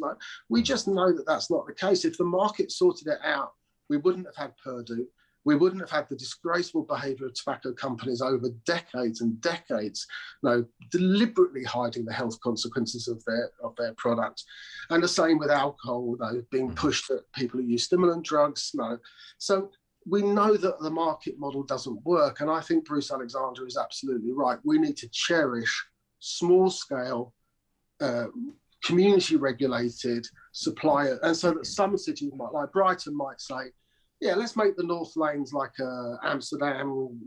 We just know that that's not the case. If the market sorted it out, we wouldn't have had Purdue. We wouldn't have had the disgraceful behaviour of tobacco companies over decades and decades, deliberately hiding the health consequences of their product. And the same with alcohol, being pushed at people who use stimulant drugs. So we know that the market model doesn't work. And I think Bruce Alexander is absolutely right. We need to cherish small-scale, community-regulated supplier. And so that some cities, like Brighton, might say, yeah, let's make the North Lanes like Amsterdam,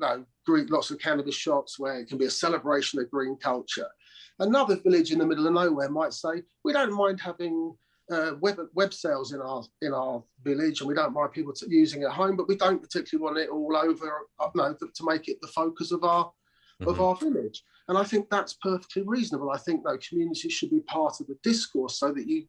lots of cannabis shops where it can be a celebration of green culture. Another village in the middle of nowhere might say, we don't mind having web sales in our village, and we don't mind people using it at home, but we don't particularly want it all over, to make it the focus of our village. And I think that's perfectly reasonable. I think communities should be part of the discourse, so that you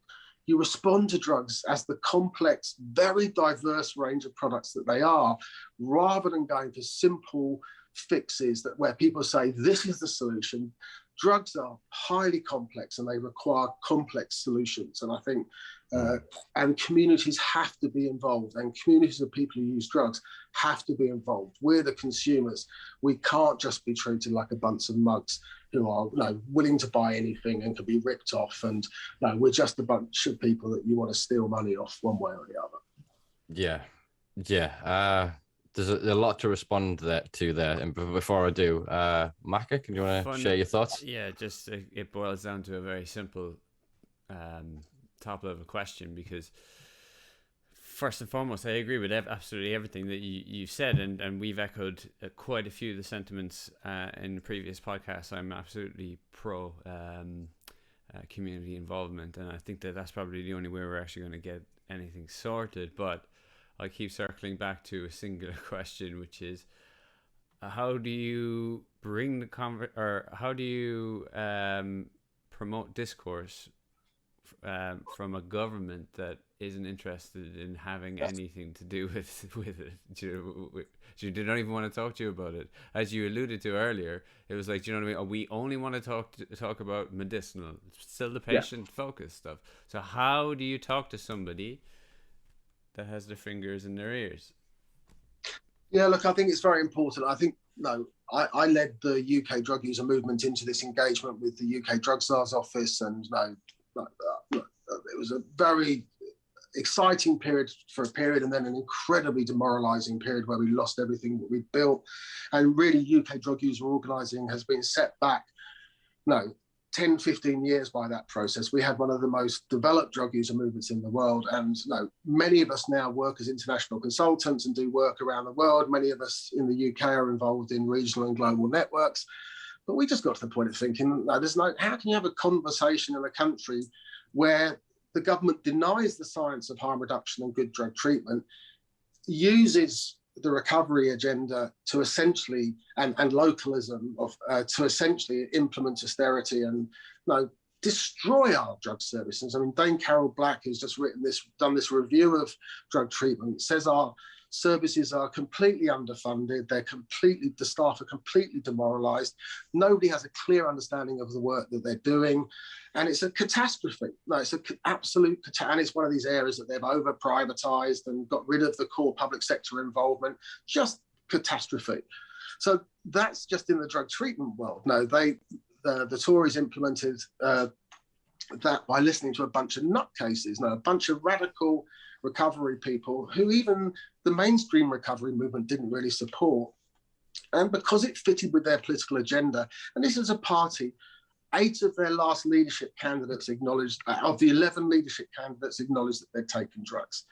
respond to drugs as the complex, very diverse range of products that they are, rather than going for simple fixes where people say this is the solution. Drugs are highly complex and they require complex solutions. And I think, and communities have to be involved, and communities of people who use drugs have to be involved. We're the consumers. We can't just be treated like a bunch of mugs who are willing to buy anything and can be ripped off. And we're just a bunch of people that you want to steal money off one way or the other. Yeah. There's a lot to respond to there. And before I do, Maka, can you want to share your thoughts? Yeah, just it boils down to a very simple top level question, because first and foremost, I agree with absolutely everything that you said, and we've echoed quite a few of the sentiments in the previous podcasts. I'm absolutely pro community involvement, and I think that's probably the only way we're actually going to get anything sorted. But I keep circling back to a singular question, which is, how do you bring how do you promote discourse from a government that isn't interested in having anything to do with it? They don't even want to talk to you about it. As you alluded to earlier, it was like, do you know what I mean? We only want to talk about medicinal, still the patient focused stuff. So how do you talk to somebody that has their fingers in their ears? Yeah, look, I think it's very important. I think, I led the UK drug user movement into this engagement with the UK Drug Czar's office, and it was a very exciting period for a period, and then an incredibly demoralising period where we lost everything that we'd built. And really, UK drug user organising has been set back 10, 15 years by that process. We had one of the most developed drug user movements in the world. And many of us now work as international consultants and do work around the world. Many of us in the UK are involved in regional and global networks. But we just got to the point of thinking, how can you have a conversation in a country where the government denies the science of harm reduction and good drug treatment, uses the recovery agenda to essentially, and localism to essentially implement austerity and destroy our drug services? I mean, Dame Carol Black, who's just done this review of drug treatment, says our services are completely underfunded. The staff are completely demoralised. Nobody has a clear understanding of the work that they're doing. And it's a catastrophe. It's an absolute catastrophe. And it's one of these areas that they've over-privatised and got rid of the core public sector involvement. Just catastrophe. So that's just in the drug treatment world. The Tories implemented that by listening to a bunch of nutcases, a bunch of radical recovery people who even the mainstream recovery movement didn't really support. And because it fitted with their political agenda, and this is a party, 8 of their last leadership candidates acknowledged, of the 11 leadership candidates acknowledged that they'd taken drugs.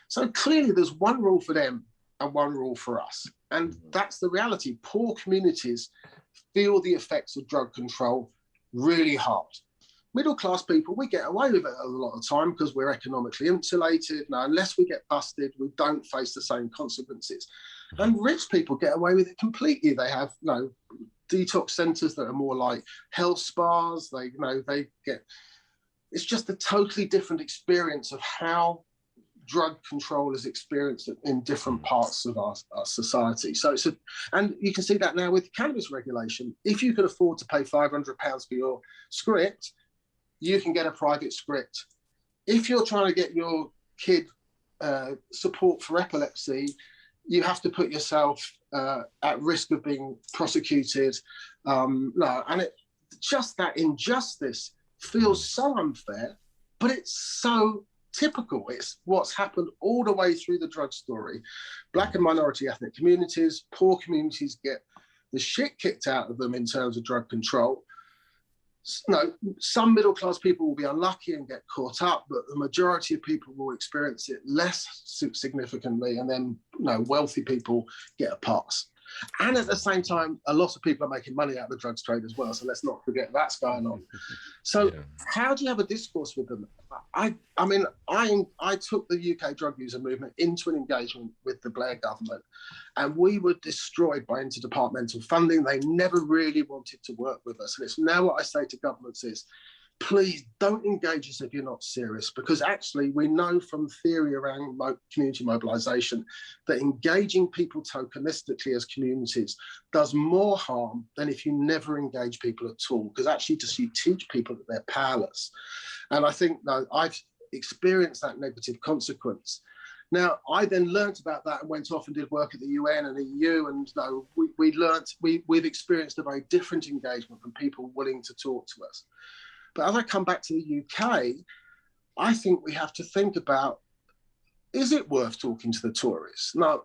So clearly there's one rule for them and one rule for us. And that's the reality. Poor communities feel the effects of drug control really hard. Middle-class people, we get away with it a lot of the time because we're economically insulated. Unless we get busted, we don't face the same consequences. And rich people get away with it completely. They have, detox centres that are more like health spas. They get. It's just a totally different experience of how drug control is experienced in different parts of our society. And you can see that now with cannabis regulation. If you can afford to pay £500 for your script, you can get a private script. If you're trying to get your kid support for epilepsy, you have to put yourself at risk of being prosecuted. Just that injustice feels so unfair, but it's so typical. It's what's happened all the way through the drug story. Black and minority ethnic communities, poor communities get the shit kicked out of them in terms of drug control. Some middle-class people will be unlucky and get caught up, but the majority of people will experience it less significantly, and then wealthy people get a pass. And at the same time, a lot of people are making money out of the drugs trade as well. So let's not forget that's going on. So how do you have a discourse with them? I mean, I took the UK drug user movement into an engagement with the Blair government, and we were destroyed by interdepartmental funding. They never really wanted to work with us. And it's now what I say to governments is, please don't engage us if you're not serious, because actually we know from theory around community mobilisation that engaging people tokenistically as communities does more harm than if you never engage people at all, because actually just you teach people that they're powerless. And I think I've experienced that negative consequence. Now, I then learnt about that and went off and did work at the UN and EU, and we've experienced a very different engagement from people willing to talk to us. But as I come back to the UK, I think we have to think about, is it worth talking to the Tories? Now,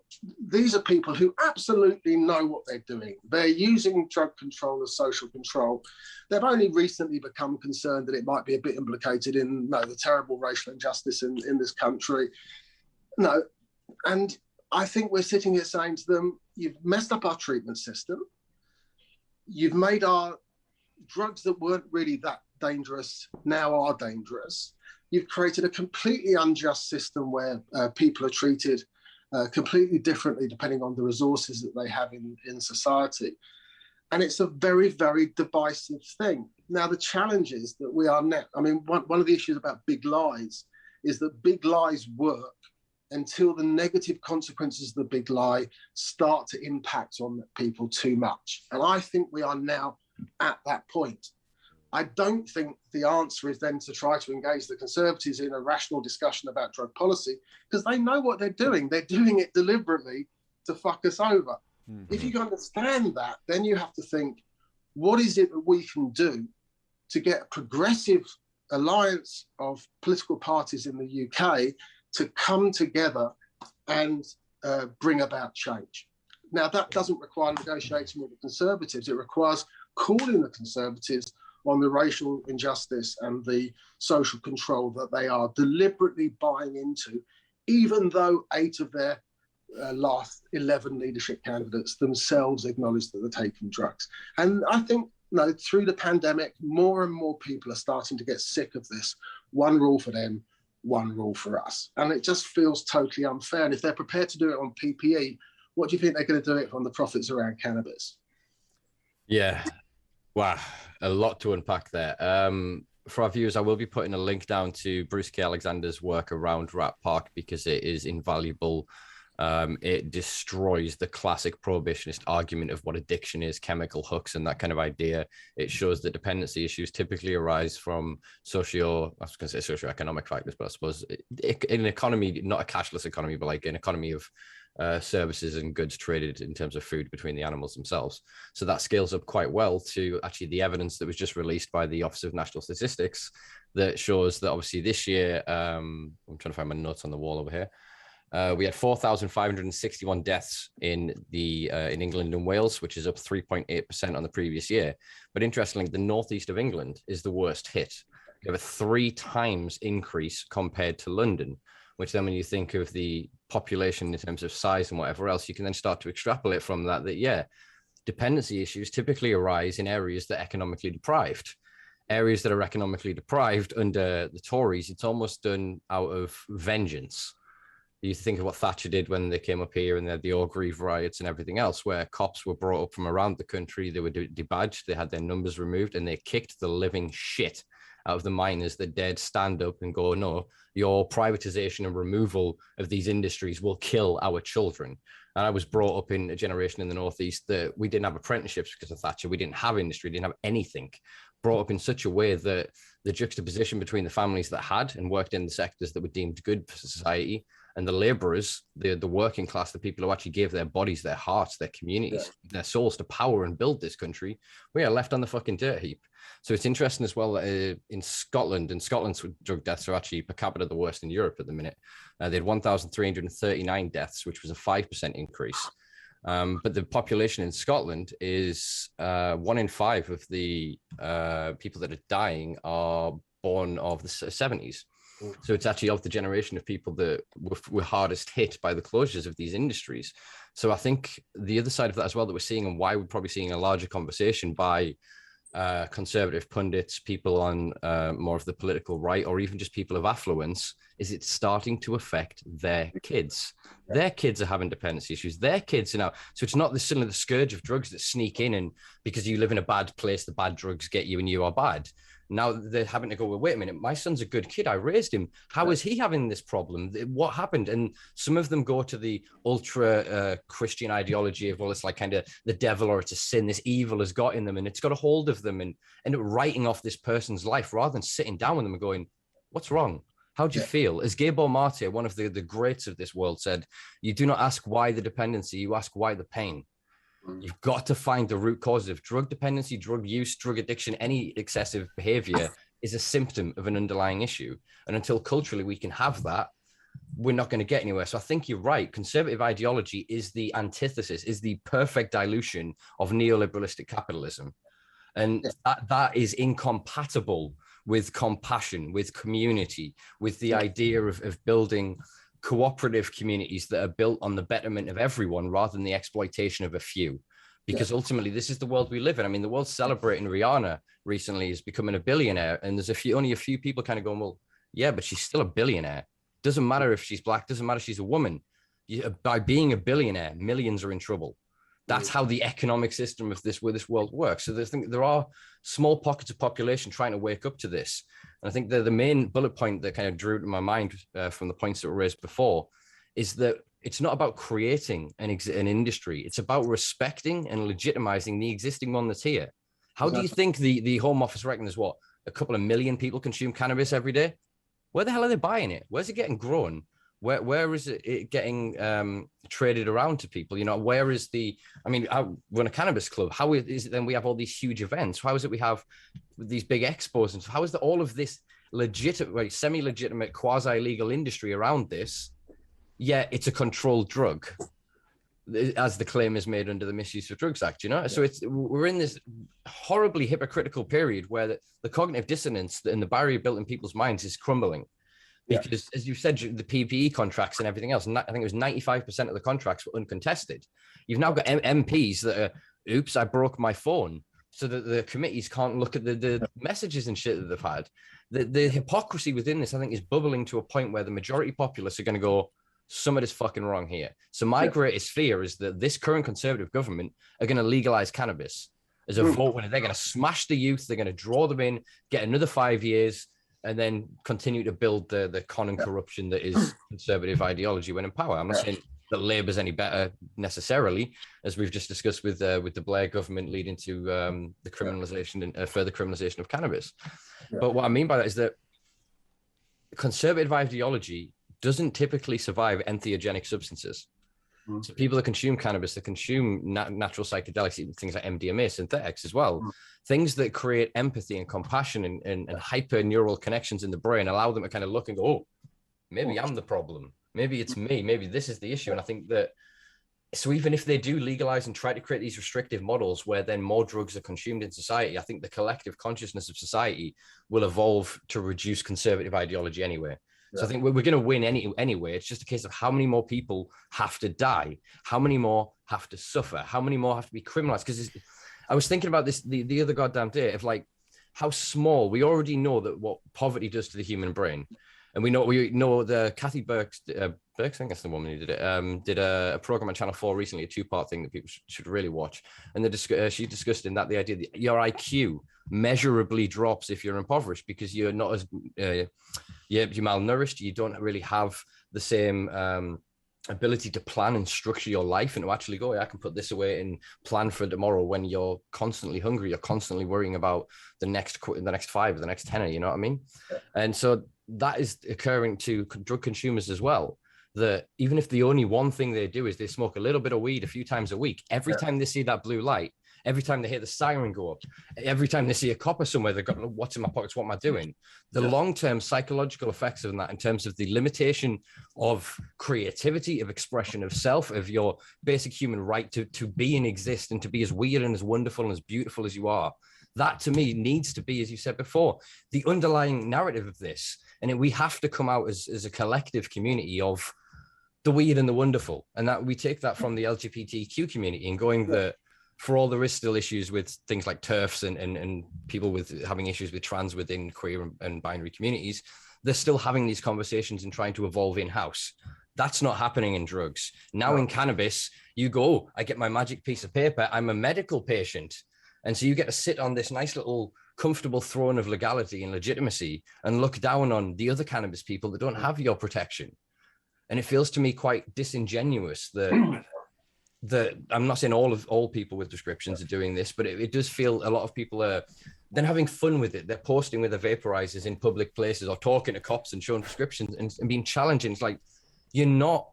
these are people who absolutely know what they're doing. They're using drug control as social control. They've only recently become concerned that it might be a bit implicated in the terrible racial injustice in this country. And I think we're sitting here saying to them, you've messed up our treatment system. You've made our drugs that weren't really that dangerous now are dangerous. You've created a completely unjust system where people are treated completely differently depending on the resources that they have in society. And it's a very, very divisive thing. Now, the challenge is that we are now, I mean, one of the issues about big lies is that big lies work until the negative consequences of the big lie start to impact on people too much. And I think we are now at that point. I don't think the answer is then to try to engage the Conservatives in a rational discussion about drug policy, because they know what they're doing. They're doing it deliberately to fuck us over. Mm-hmm. If you can understand that, then you have to think, what is it that we can do to get a progressive alliance of political parties in the UK to come together and bring about change? Now, that doesn't require negotiating with the Conservatives. It requires calling the Conservatives on the racial injustice and the social control that they are deliberately buying into, even though 8 of their last 11 leadership candidates themselves acknowledge that they're taking drugs. And I think through the pandemic, more and more people are starting to get sick of this. One rule for them, one rule for us. And it just feels totally unfair. And if they're prepared to do it on PPE, what do you think they're going to do it on the profits around cannabis? Yeah. Wow, a lot to unpack there. For our viewers, I will be putting a link down to Bruce K. Alexander's work around Rat Park because it is invaluable. It destroys the classic prohibitionist argument of what addiction is, chemical hooks and that kind of idea. It shows that dependency issues typically arise from socioeconomic factors, but I suppose in an economy, not a cashless economy, but like an economy of services and goods traded in terms of food between the animals themselves. So that scales up quite well to actually the evidence that was just released by the Office of National Statistics that shows that obviously this year, I'm trying to find my notes on the wall over here. We had 4,561 deaths in England and Wales, which is up 3.8% on the previous year. But interestingly, the northeast of England is the worst hit. We have a 3 times increase compared to London, which then when you think of the population in terms of size and whatever else, you can then start to extrapolate from that, dependency issues typically arise in areas that are economically deprived. Areas that are economically deprived under the Tories, it's almost done out of vengeance. You think of what Thatcher did when they came up here and they had the Orgreave riots and everything else, where cops were brought up from around the country, they were debadged, they had their numbers removed, and they kicked the living shit out of the miners that dared stand up and go, no, your privatization and removal of these industries will kill our children. And I was brought up in a generation in the Northeast that we didn't have apprenticeships because of Thatcher. We didn't have industry, didn't have anything. Brought up in such a way that the juxtaposition between the families that had and worked in the sectors that were deemed good for society and the laborers, the working class, the people who actually gave their bodies, their hearts, their communities, their souls to power and build this country, we are left on the fucking dirt heap. So it's interesting as well that in Scotland's drug deaths are actually per capita the worst in Europe at the minute. They had 1,339 deaths, which was a 5% increase. But the population in Scotland is 1 in 5 of the people that are dying are born of the 70s. So it's actually of the generation of people that were hardest hit by the closures of these industries. So I think the other side of that as well that we're seeing, and why we're probably seeing a larger conversation by conservative pundits, people on more of the political right, or even just people of affluence, is it's starting to affect their kids. Their kids are having dependency issues. Their kids are now, so it's not suddenly the scourge of drugs that sneak in, and because you live in a bad place, the bad drugs get you and you are bad. Now they're having to go, well, wait a minute, my son's a good kid. I raised him. How is he having this problem? What happened? And some of them go to the ultra Christian ideology of, well, it's like kind of the devil or it's a sin. This evil has got in them and it's got a hold of them, and end up writing off this person's life rather than sitting down with them and going, what's wrong? How do you feel? As Gabor Mate, one of the greats of this world, said, you do not ask why the dependency, you ask why the pain. You've got to find the root cause of drug dependency, drug use, drug addiction. Any excessive behavior is a symptom of an underlying issue. And until culturally we can have that, we're not going to get anywhere. So I think you're right. Conservative ideology is the antithesis, is the perfect dilution of neoliberalistic capitalism. And that is incompatible with compassion, with community, with the idea of building cooperative communities that are built on the betterment of everyone rather than the exploitation of a few. Because ultimately, this is the world we live in. I mean, the world's celebrating Rihanna recently as becoming a billionaire. And there's only a few people kind of going, well, yeah, but she's still a billionaire. Doesn't matter if she's black, doesn't matter if she's a woman. By being a billionaire, millions are in trouble. That's how the economic system of this world works. So there are small pockets of population trying to wake up to this. And I think the main bullet point that kind of drew to my mind from the points that were raised before is that it's not about creating an industry. It's about respecting and legitimizing the existing one that's here. How do you think the Home Office reckons what, a couple of million people consume cannabis every day? Where the hell are they buying it? Where's it getting grown? Where is it getting traded around to people? You know, where is I run a cannabis club. How is it then we have all these huge events? How is it we have these big expos? And how is all of this legitimate, semi-legitimate, quasi-legal industry around this? Yeah, it's a controlled drug, as the claim is made under the Misuse of Drugs Act, you know? So we're in this horribly hypocritical period where the cognitive dissonance and the barrier built in people's minds is crumbling. Because as you said, the PPE contracts and everything else, and I think it was 95% of the contracts were uncontested. You've now got MPs that are, oops, I broke my phone, so that the committees can't look at the messages and shit that they've had. The hypocrisy within this, I think, is bubbling to a point where the majority populace are going to go, somebody's fucking wrong here. So my greatest fear is that this current conservative government are going to legalize cannabis as a vote winner. They're going to smash the youth. They're going to draw them in, get another 5 years, and then continue to build the con and corruption that is conservative ideology when in power. I'm not saying that Labour's any better necessarily, as we've just discussed with the Blair government leading to the criminalisation and further criminalisation of cannabis. But what I mean by that is that conservative ideology doesn't typically survive entheogenic substances. So people that consume cannabis, that consume natural psychedelics, things like MDMA, synthetics as well, things that create empathy and compassion and hyper neural connections in the brain, allow them to kind of look and go, oh, maybe I'm the problem. Maybe it's me. Maybe this is the issue. And I think that, so even if they do legalize and try to create these restrictive models where then more drugs are consumed in society, I think the collective consciousness of society will evolve to reduce conservative ideology anyway. So I think we're going to win anyway. It's just a case of how many more people have to die, how many more have to suffer, how many more have to be criminalized. Because I was thinking about this the other goddamn day of like how small, we already know that what poverty does to the human brain. And we know the Kathy Burke, I think that's the woman who did it, did a program on Channel 4 recently, a two-part thing that people should really watch. And she discussed in that the idea that your IQ measurably drops if you're impoverished because you're not as you're malnourished. You don't really have the same ability to plan and structure your life and to actually go, I can put this away and plan for tomorrow. When you're constantly hungry, you're constantly worrying about the next 5, the next 10, you know what I mean? And so that is occurring to drug consumers as well, that even if the only one thing they do is they smoke a little bit of weed a few times a week, every time they see that blue light, every time they hear the siren go up, every time they see a copper somewhere, they've got, what's in my pockets, what am I doing? The long-term psychological effects of that in terms of the limitation of creativity, of expression of self, of your basic human right to be and exist and to be as weird and as wonderful and as beautiful as you are. That to me needs to be, as you said before, the underlying narrative of this. And we have to come out as a collective community of the weird and the wonderful, and that we take that from the LGBTQ community and going that for all there is still issues with things like TERFs and people with having issues with trans within queer and binary communities, they're still having these conversations and trying to evolve in-house. That's not happening in drugs. Now in cannabis, you go, oh, I get my magic piece of paper. I'm a medical patient. And so you get to sit on this nice little comfortable throne of legality and legitimacy and look down on the other cannabis people that don't have your protection. And it feels to me quite disingenuous that I'm not saying all people with prescriptions are doing this, but it does feel a lot of people are then having fun with it. They're posting with their vaporizers in public places or talking to cops and showing prescriptions and being challenging. It's like, you're not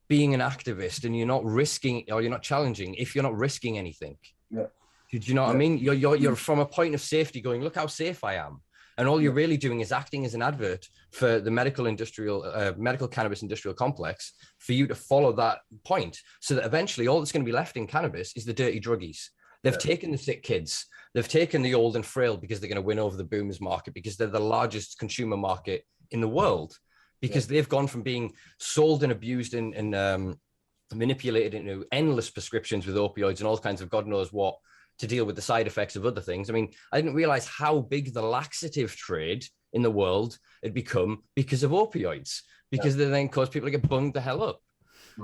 being an activist and you're not risking, or you're not challenging if you're not risking anything. Yeah. Do you know what I mean? You're from a point of safety going, look how safe I am. And all you're really doing is acting as an advert for the medical cannabis industrial complex for you to follow that point, so that eventually all that's going to be left in cannabis is the dirty druggies. They've taken the sick kids. They've taken the old and frail because they're going to win over the boomers market, because they're the largest consumer market in the world, because they've gone from being sold and abused and manipulated into endless prescriptions with opioids and all kinds of God knows what to deal with the side effects of other things. I mean, I didn't realize how big the laxative trade in the world had become because of opioids, because they then cause people to get bunged the hell up.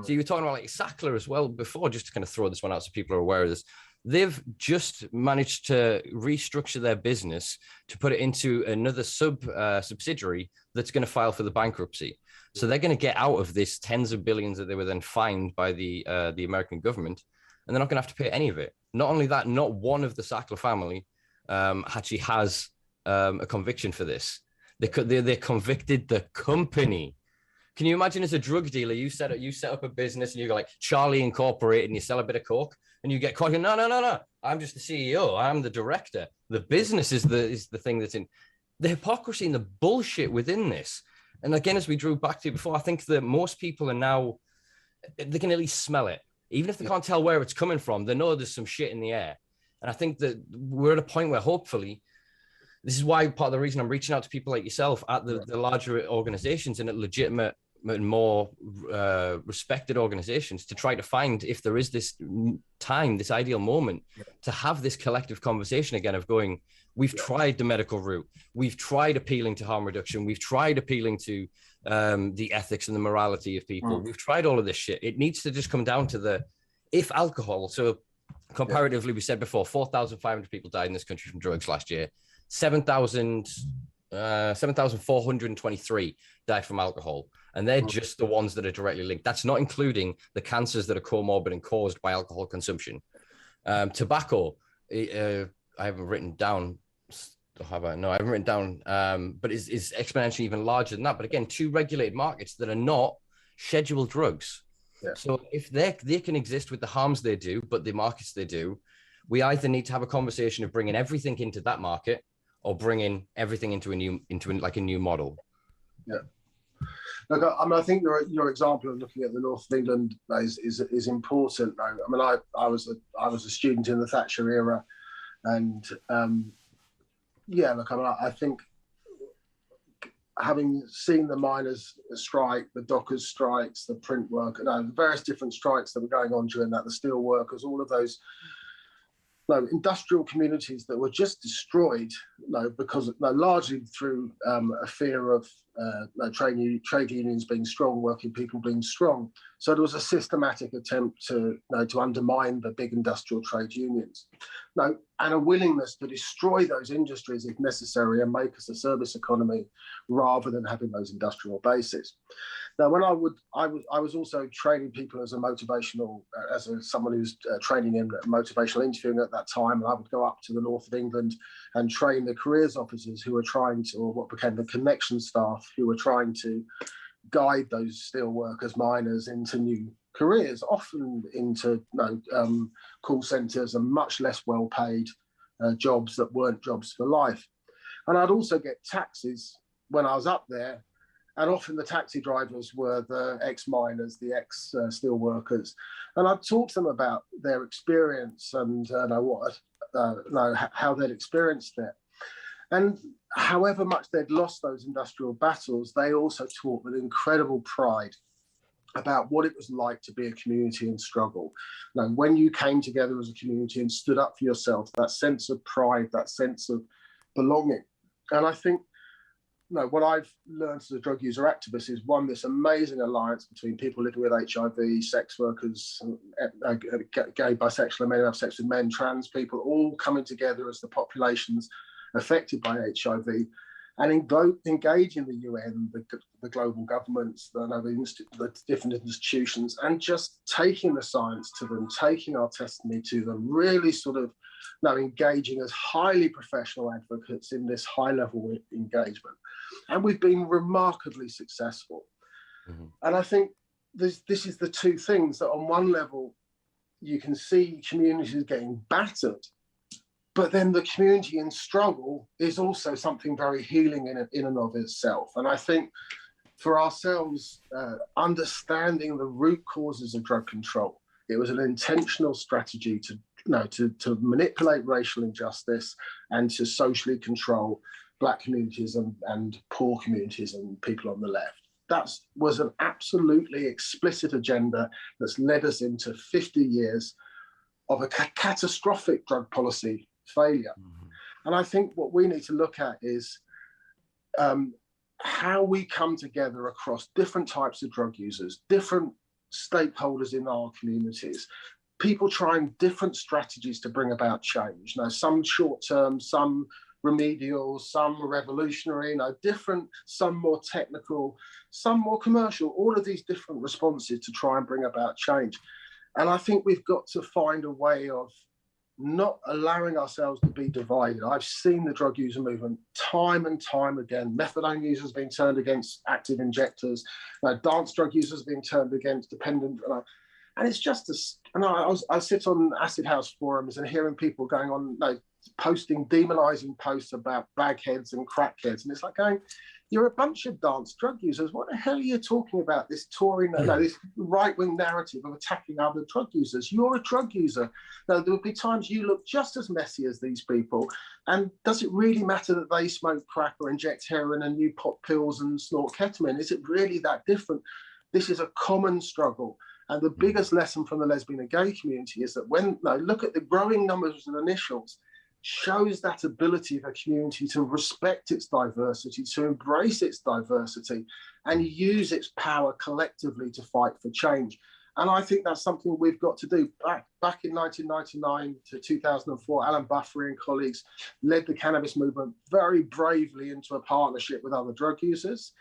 So you were talking about like Sackler as well before, just to kind of throw this one out so people are aware of this. They've just managed to restructure their business to put it into another subsidiary that's going to file for the bankruptcy. So they're going to get out of this tens of billions that they were then fined by the American government, and they're not going to have to pay any of it. Not only that, not one of the Sackler family actually has a conviction for this. They convicted the company. Can you imagine, as a drug dealer, you set up a business and you go like Charlie Incorporated and you sell a bit of coke and you get caught. No. I'm just the CEO. I'm the director. The business is the thing that's in the hypocrisy and the bullshit within this. And again, as we drew back to before, I think that most people are now, they can at least smell it. Even if they can't tell where it's coming from, they know there's some shit in the air. And I think that we're at a point where hopefully, this is why part of the reason I'm reaching out to people like yourself at the larger organizations and at legitimate and more respected organizations, to try to find if there is this time, this ideal moment to have this collective conversation again of going, we've tried the medical route. We've tried appealing to harm reduction. We've tried appealing to the ethics and the morality of people. We've tried all of this shit. It needs to just come down to if alcohol, so comparatively, we said before, 4,500 people died in this country from drugs last year. 7,423 died from alcohol. And they're just the ones that are directly linked. That's not including the cancers that are comorbid and caused by alcohol consumption. Tobacco, I haven't written down. How about no? I haven't written down. But is exponentially even larger than that. But again, two regulated markets that are not scheduled drugs. Yeah. So if they can exist with the harms they do, but the markets they do, we either need to have a conversation of bringing everything into that market or bringing everything into a new model. Yeah. Look, I mean, I think your example of looking at the north of England is important. I mean, I was a student in the Thatcher era, and look, I mean, I think having seen the miners' strike, the dockers' strikes, the print work, the various different strikes that were going on during that, the steel workers, all of those industrial communities that were just destroyed, because largely through a fear of trade unions being strong, working people being strong. So there was a systematic attempt to undermine the big industrial trade unions, and a willingness to destroy those industries if necessary and make us a service economy rather than having those industrial bases. Now, when I was also training people as someone who's training in motivational interviewing at that time, and I would go up to the north of England and train the careers officers who were trying to, or what became the connection staff, who were trying to guide those steel workers, miners into new careers, often into call centres and much less well-paid jobs that weren't jobs for life. And I'd also get taxis when I was up there. And often the taxi drivers were the ex-miners, the ex-steel workers. And I'd talk to them about their experience and how they'd experienced it. And however much they'd lost those industrial battles, they also talked with incredible pride about what it was like to be a community in struggle. Now, when you came together as a community and stood up for yourself, that sense of pride, that sense of belonging. And I think, what I've learned as a drug user activist is, one, this amazing alliance between people living with HIV, sex workers, gay, bisexual, and men who have sex with men, trans people, all coming together as the populations affected by HIV, and engaging the UN, the global governments, the different institutions, and just taking the science to them, taking our testimony to them, really sort of engaging as highly professional advocates in this high-level engagement. And we've been remarkably successful. Mm-hmm. And I think this is the two things, that on one level, you can see communities getting battered, but then the community in struggle is also something very healing in and of itself. And I think for ourselves, understanding the root causes of drug control, it was an intentional strategy to manipulate racial injustice and to socially control Black communities and poor communities and people on the left. That was an absolutely explicit agenda that's led us into 50 years of a catastrophic drug policy failure. Mm-hmm. And I think what we need to look at is how we come together across different types of drug users, different stakeholders in our communities, people trying different strategies to bring about change. Now, some short-term, some remedial, some revolutionary, different, some more technical, some more commercial, all of these different responses to try and bring about change. And I think we've got to find a way of not allowing ourselves to be divided. I've seen the drug user movement time and time again. Methadone users being turned against active injectors, dance drug users being turned against dependent. And it's just I sit on acid house forums and hearing people going on, posting demonizing posts about bagheads and crackheads. And it's like going, you're a bunch of dance drug users. What the hell are you talking about? This this right-wing narrative of attacking other drug users. You're a drug user. Now, there will be times you look just as messy as these people. And does it really matter that they smoke crack or inject heroin and you pop pills and snort ketamine? Is it really that different? This is a common struggle. And the biggest lesson from the lesbian and gay community is that look at the growing numbers of initials, shows that ability of a community to respect its diversity, to embrace its diversity, and use its power collectively to fight for change. And I think that's something we've got to do. Back in 1999 to 2004, Alan Buffery and colleagues led the cannabis movement very bravely into a partnership with other drug users,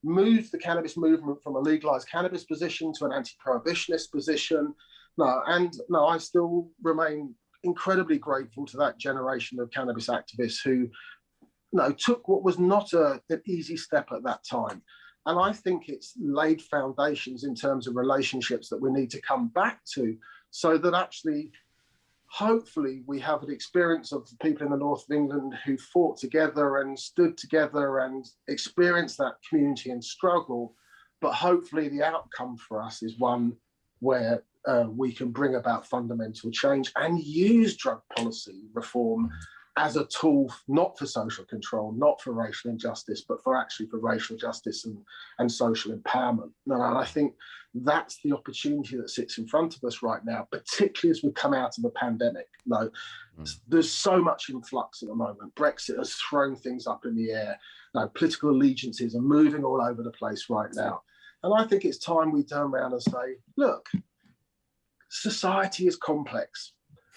moved the cannabis movement from a legalized cannabis position to an anti-prohibitionist position. I still remain incredibly grateful to that generation of cannabis activists who took what was not an easy step at that time. And I think it's laid foundations in terms of relationships that we need to come back to, so that actually, hopefully, we have an experience of the people in the north of England who fought together and stood together and experienced that community and struggle. But hopefully the outcome for us is one where we can bring about fundamental change and use drug policy reform as a tool, not for social control, not for racial injustice, but for racial justice and social empowerment. And I think that's the opportunity that sits in front of us right now, particularly as we come out of the pandemic. There's so much in flux at the moment. Brexit has thrown things up in the air. Political allegiances are moving all over the place right now. And I think it's time we turn around and say, look, society is complex,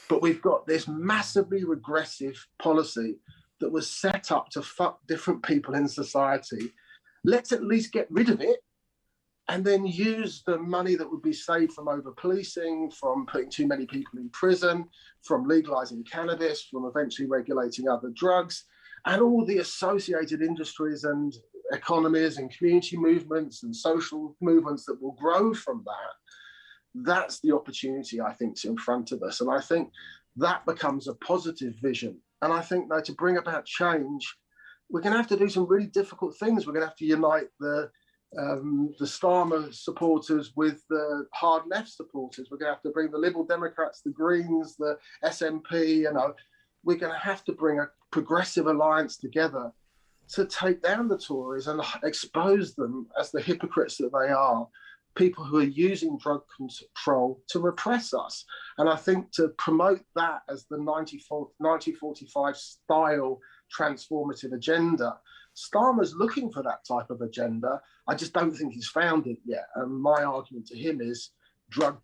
but we've got this massively regressive policy that was set up to fuck different people in society. Let's at least get rid of it and then use the money that would be saved from over-policing, from putting too many people in prison, from legalizing cannabis, from eventually regulating other drugs, and all the associated industries and economies and community movements and social movements that will grow from that. That's the opportunity, I think, is in front of us. And I think that becomes a positive vision. And I think to bring about change, we're going to have to do some really difficult things. We're going to have to unite the Starmer supporters with the hard left supporters. We're going to have to bring the Liberal Democrats, the Greens, the SNP. We're going to have to bring a progressive alliance together to take down the Tories and expose them as the hypocrites that they are, people who are using drug control to repress us. And I think to promote that as the 1945 style transformative agenda, Starmer's looking for that type of agenda. I just don't think he's found it yet. And my argument to him is drug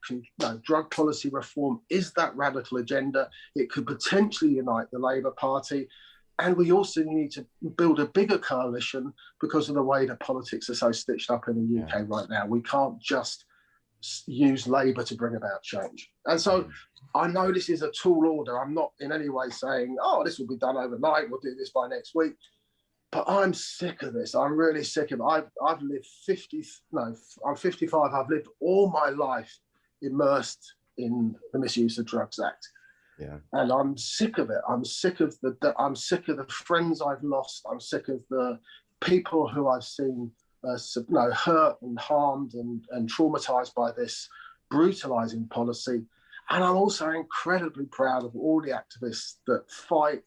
policy reform is that radical agenda. It could potentially unite the Labour Party. And we also need to build a bigger coalition because of the way that politics are so stitched up in the UK right now. We can't just use Labour to bring about change. And so I know this is a tall order. I'm not in any way saying, oh, this will be done overnight. We'll do this by next week. But I'm sick of this. I'm really sick of it. I've lived I'm 55. I've lived all my life immersed in the Misuse of Drugs Act. Yeah. And I'm sick of it. I'm sick of the friends I've lost. I'm sick of the people who I've seen hurt and harmed and traumatized by this brutalizing policy. And I'm also incredibly proud of all the activists that fight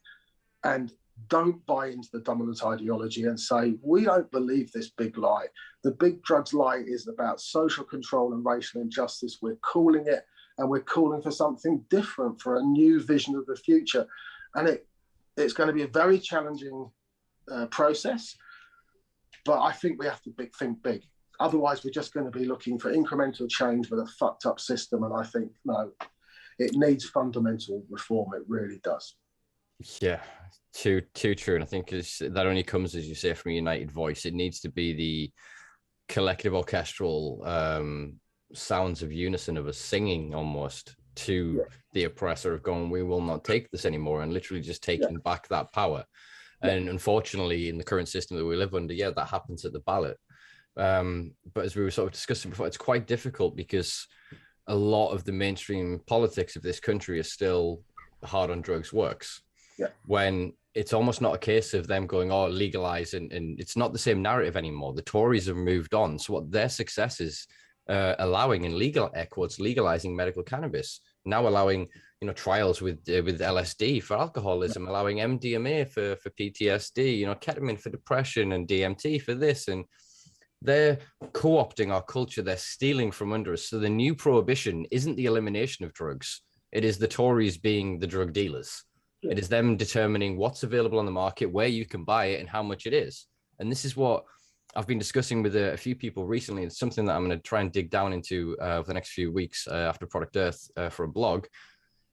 and don't buy into the dominant ideology and say, we don't believe this big lie. The big drugs lie is about social control and racial injustice. We're calling it, and we're calling for something different, for a new vision of the future. And it's going to be a very challenging process, but I think we have to think big. Otherwise, we're just going to be looking for incremental change with a fucked up system. And I think, no, it needs fundamental reform. It really does. Yeah, too true. And I think that only comes, as you say, from a united voice. It needs to be the collective orchestral sounds of unison of us singing almost to the oppressor of going, we will not take this anymore, and literally just taking back that power. And unfortunately, in the current system that we live under, that happens at the ballot. But as we were sort of discussing before, it's quite difficult because a lot of the mainstream politics of this country is still hard on drugs works. When it's almost not a case of them going, oh, legalize, and it's not the same narrative anymore. The Tories have moved on. So what their success is allowing, in legal air quotes, legalizing medical cannabis, now allowing, trials with LSD for alcoholism, allowing MDMA for PTSD, ketamine for depression, and DMT for this. And they're co-opting our culture. They're stealing from under us. So the new prohibition isn't the elimination of drugs. It is the Tories being the drug dealers. It is them determining what's available on the market, where you can buy it, and how much it is. And this is what I've been discussing with a few people recently. It's something that I'm going to try and dig down into over the next few weeks after Product Earth for a blog,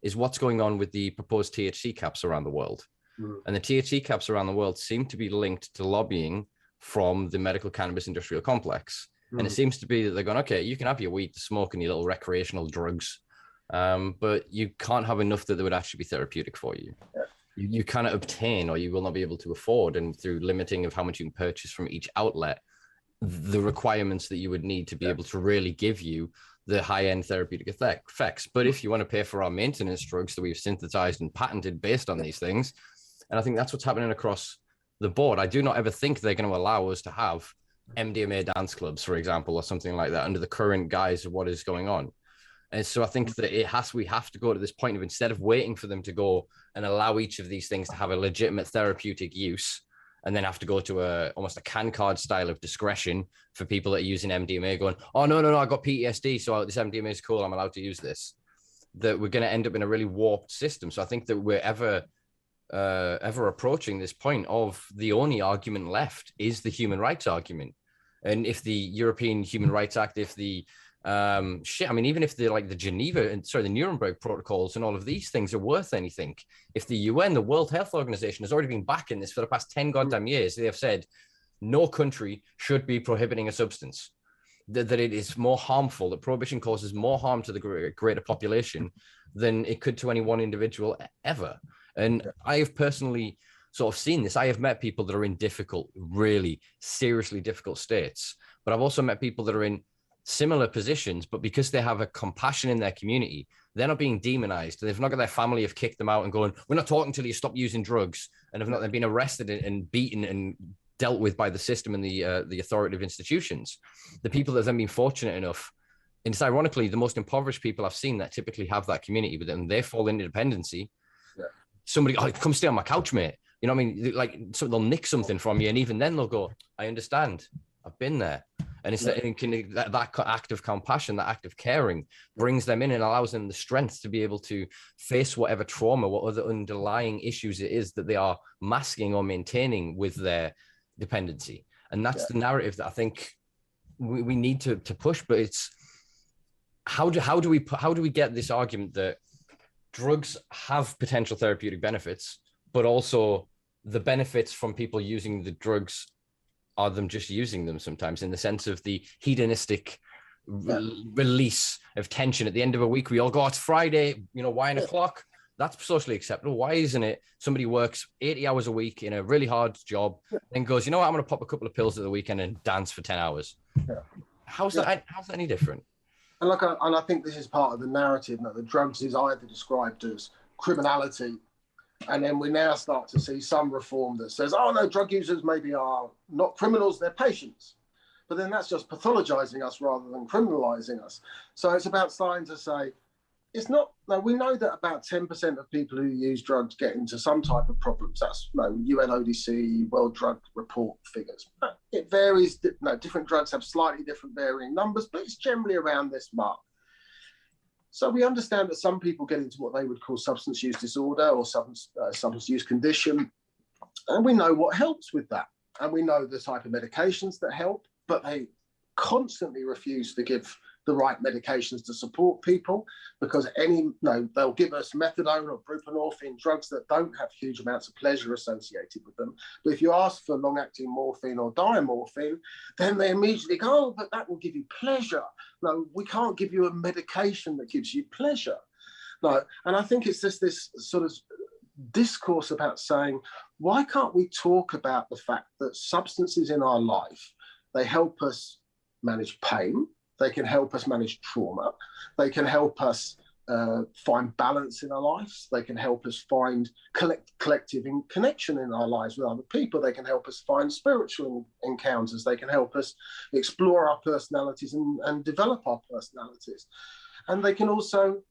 is what's going on with the proposed THC caps around the world. And the THC caps around the world seem to be linked to lobbying from the medical cannabis industrial complex. And it seems to be that they're going, okay, you can have your weed to smoke and your little recreational drugs, but you can't have enough that would actually be therapeutic for you. You cannot obtain, or you will not be able to afford, and through limiting of how much you can purchase from each outlet, the requirements that you would need to be able to really give you the high-end therapeutic effects. But if you want to pay for our maintenance drugs that we've synthesized and patented based on these things, and I think that's what's happening across the board. I do not ever think they're going to allow us to have MDMA dance clubs, for example, or something like that under the current guise of what is going on. And so I think that we have to go to this point of, instead of waiting for them to go and allow each of these things to have a legitimate therapeutic use, and then have to go to almost a can card style of discretion for people that are using MDMA going, oh, no, I got PTSD, so this MDMA is cool, I'm allowed to use this, that we're going to end up in a really warped system. So I think that we're ever approaching this point of the only argument left is the human rights argument. And if the European Human Rights Act, if the even if the Nuremberg protocols and all of these things are worth anything, if the UN, the World Health Organization, has already been backing this for the past 10 goddamn years, they have said no country should be prohibiting a substance, that it is more harmful, that prohibition causes more harm to the greater population than it could to any one individual ever. And I have personally sort of seen this. I have met people that are in difficult, really seriously difficult states, but I've also met people that are in similar positions, but because they have a compassion in their community, they're not being demonized. They've not got their family have kicked them out and going, we're not talking till you stop using drugs, and have not been arrested and beaten and dealt with by the system and the authoritative institutions. The people that have then been fortunate enough, and it's ironically the most impoverished people I've seen that typically have that community, but then they fall into dependency. Somebody, come stay on my couch, mate. So they'll nick something from you, and even then they'll go, I understand, I've been there. And it's that act of compassion, that act of caring brings them in and allows them the strength to be able to face whatever trauma, what other underlying issues it is that they are masking or maintaining with their dependency. And that's the narrative that I think we need to push. But it's how do we get this argument that drugs have potential therapeutic benefits, but also the benefits from people using the drugs are them just using them sometimes, in the sense of the hedonistic release of tension at the end of a week. We all go, it's Friday, wine o'clock. That's socially acceptable. Why isn't it somebody works 80 hours a week in a really hard job, then goes, you know what, I'm going to pop a couple of pills at the weekend and dance for 10 hours. How's that any different? And I think this is part of the narrative that the drugs is either described as criminality, and then we now start to see some reform that says, oh no, drug users maybe are not criminals, they're patients. But then that's just pathologizing us rather than criminalizing us. So it's about starting to say, it's not, no, we know that about 10% of people who use drugs get into some type of problems. That's UNODC, World Drug Report figures. But it varies, different drugs have slightly different varying numbers, but it's generally around this mark. So we understand that some people get into what they would call substance use disorder or substance use condition. And we know what helps with that. And we know the type of medications that help, but they constantly refuse to give the right medications to support people, because they'll give us methadone or buprenorphine, drugs that don't have huge amounts of pleasure associated with them. But if you ask for long-acting morphine or diamorphine, then they immediately go, oh, but that will give you pleasure. No, we can't give you a medication that gives you pleasure. No, and I think it's just this sort of discourse about saying, why can't we talk about the fact that substances in our life, they help us manage pain, they can help us manage trauma, they can help us find balance in our lives, they can help us find collective connection in our lives with other people, they can help us find spiritual encounters, they can help us explore our personalities and develop our personalities. And they can also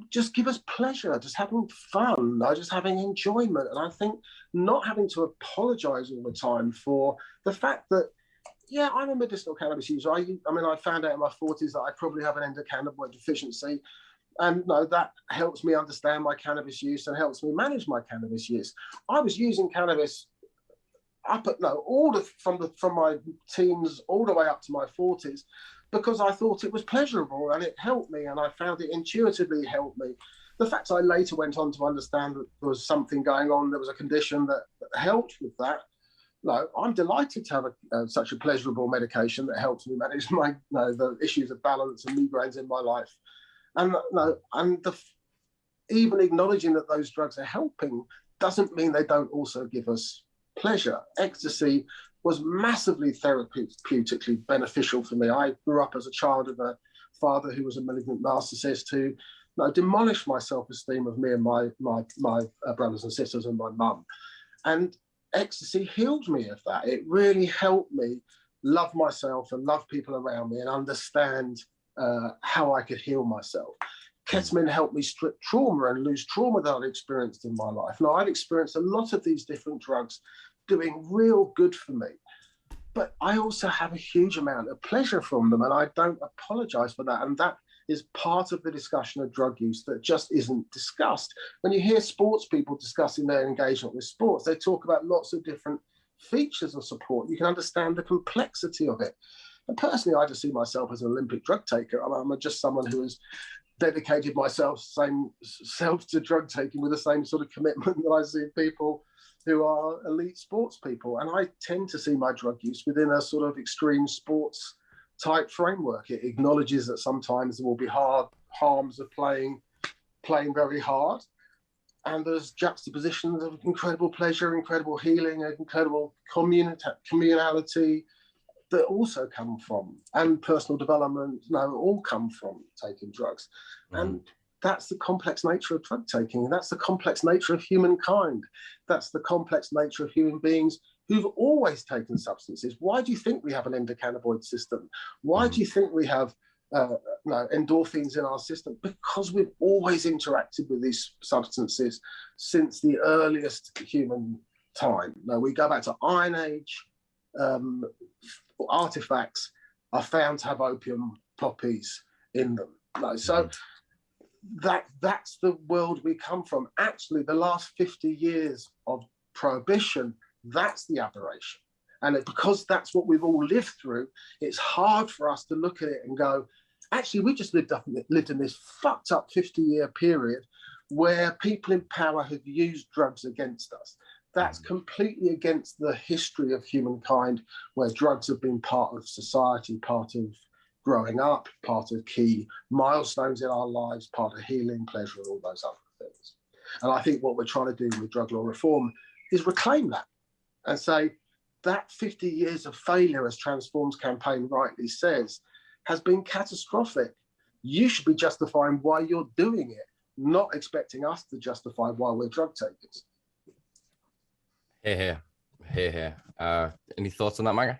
just give us pleasure, just having fun, just having enjoyment. And I think not having to apologize all the time for the fact that, yeah, I'm a medicinal cannabis user. I found out in my 40s that I probably have an endocannabinoid deficiency. And that helps me understand my cannabis use and helps me manage my cannabis use. I was using cannabis from my teens all the way up to my 40s because I thought it was pleasurable and it helped me, and I found it intuitively helped me. The fact I later went on to understand that there was something going on, there was a condition that helped with that. No, I'm delighted to have such a pleasurable medication that helps me manage the issues of balance and migraines in my life. And even acknowledging that those drugs are helping doesn't mean they don't also give us pleasure. Ecstasy was massively therapeutically beneficial for me. I grew up as a child of a father who was a malignant narcissist who demolished my self-esteem of me and my brothers and sisters and my mum. And ecstasy healed me of that. It really helped me love myself and love people around me and understand how I could heal myself. Ketamine helped me strip trauma and lose trauma that I'd experienced in my life. Now, I've experienced a lot of these different drugs doing real good for me, but I also have a huge amount of pleasure from them, and I don't apologize for that. And that is part of the discussion of drug use that just isn't discussed. When you hear sports people discussing their engagement with sports, they talk about lots of different features of support. You can understand the complexity of it. And personally, I just see myself as an Olympic drug taker. I'm just someone who has dedicated myself to drug taking with the same sort of commitment that I see people who are elite sports people. And I tend to see my drug use within a sort of extreme sports type framework. It acknowledges that sometimes there will be harms of playing very hard, and there's juxtapositions of incredible pleasure, incredible healing, incredible communality that also come from, and personal development, all come from taking drugs. And that's the complex nature of drug taking. That's the complex nature of humankind. That's the complex nature of human beings who've always taken substances. Why do you think we have an endocannabinoid system? Why do you think we have endorphins in our system? Because we've always interacted with these substances since the earliest human time. Now, we go back to Iron Age artifacts, are found to have opium poppies in them. No, so that's the world we come from. Actually, the last 50 years of prohibition, that's the aberration. And because that's what we've all lived through, it's hard for us to look at it and go, actually, we just lived in this fucked up 50-year period where people in power have used drugs against us. That's completely against the history of humankind, where drugs have been part of society, part of growing up, part of key milestones in our lives, part of healing, pleasure, and all those other things. And I think what we're trying to do with drug law reform is reclaim that and say that 50 years of failure, as Transform's campaign rightly says, has been catastrophic. You should be justifying why you're doing it, not expecting us to justify why we're drug takers. Here. Any thoughts on that, Manga?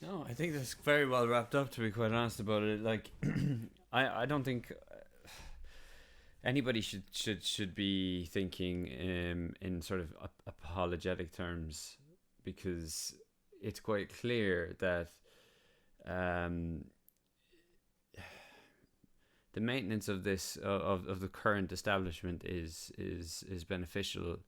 No, I think that's very well wrapped up, to be quite honest about it. Like, I don't think anybody should be thinking in sort of apologetic terms, because it's quite clear that the maintenance of this of the current establishment is beneficial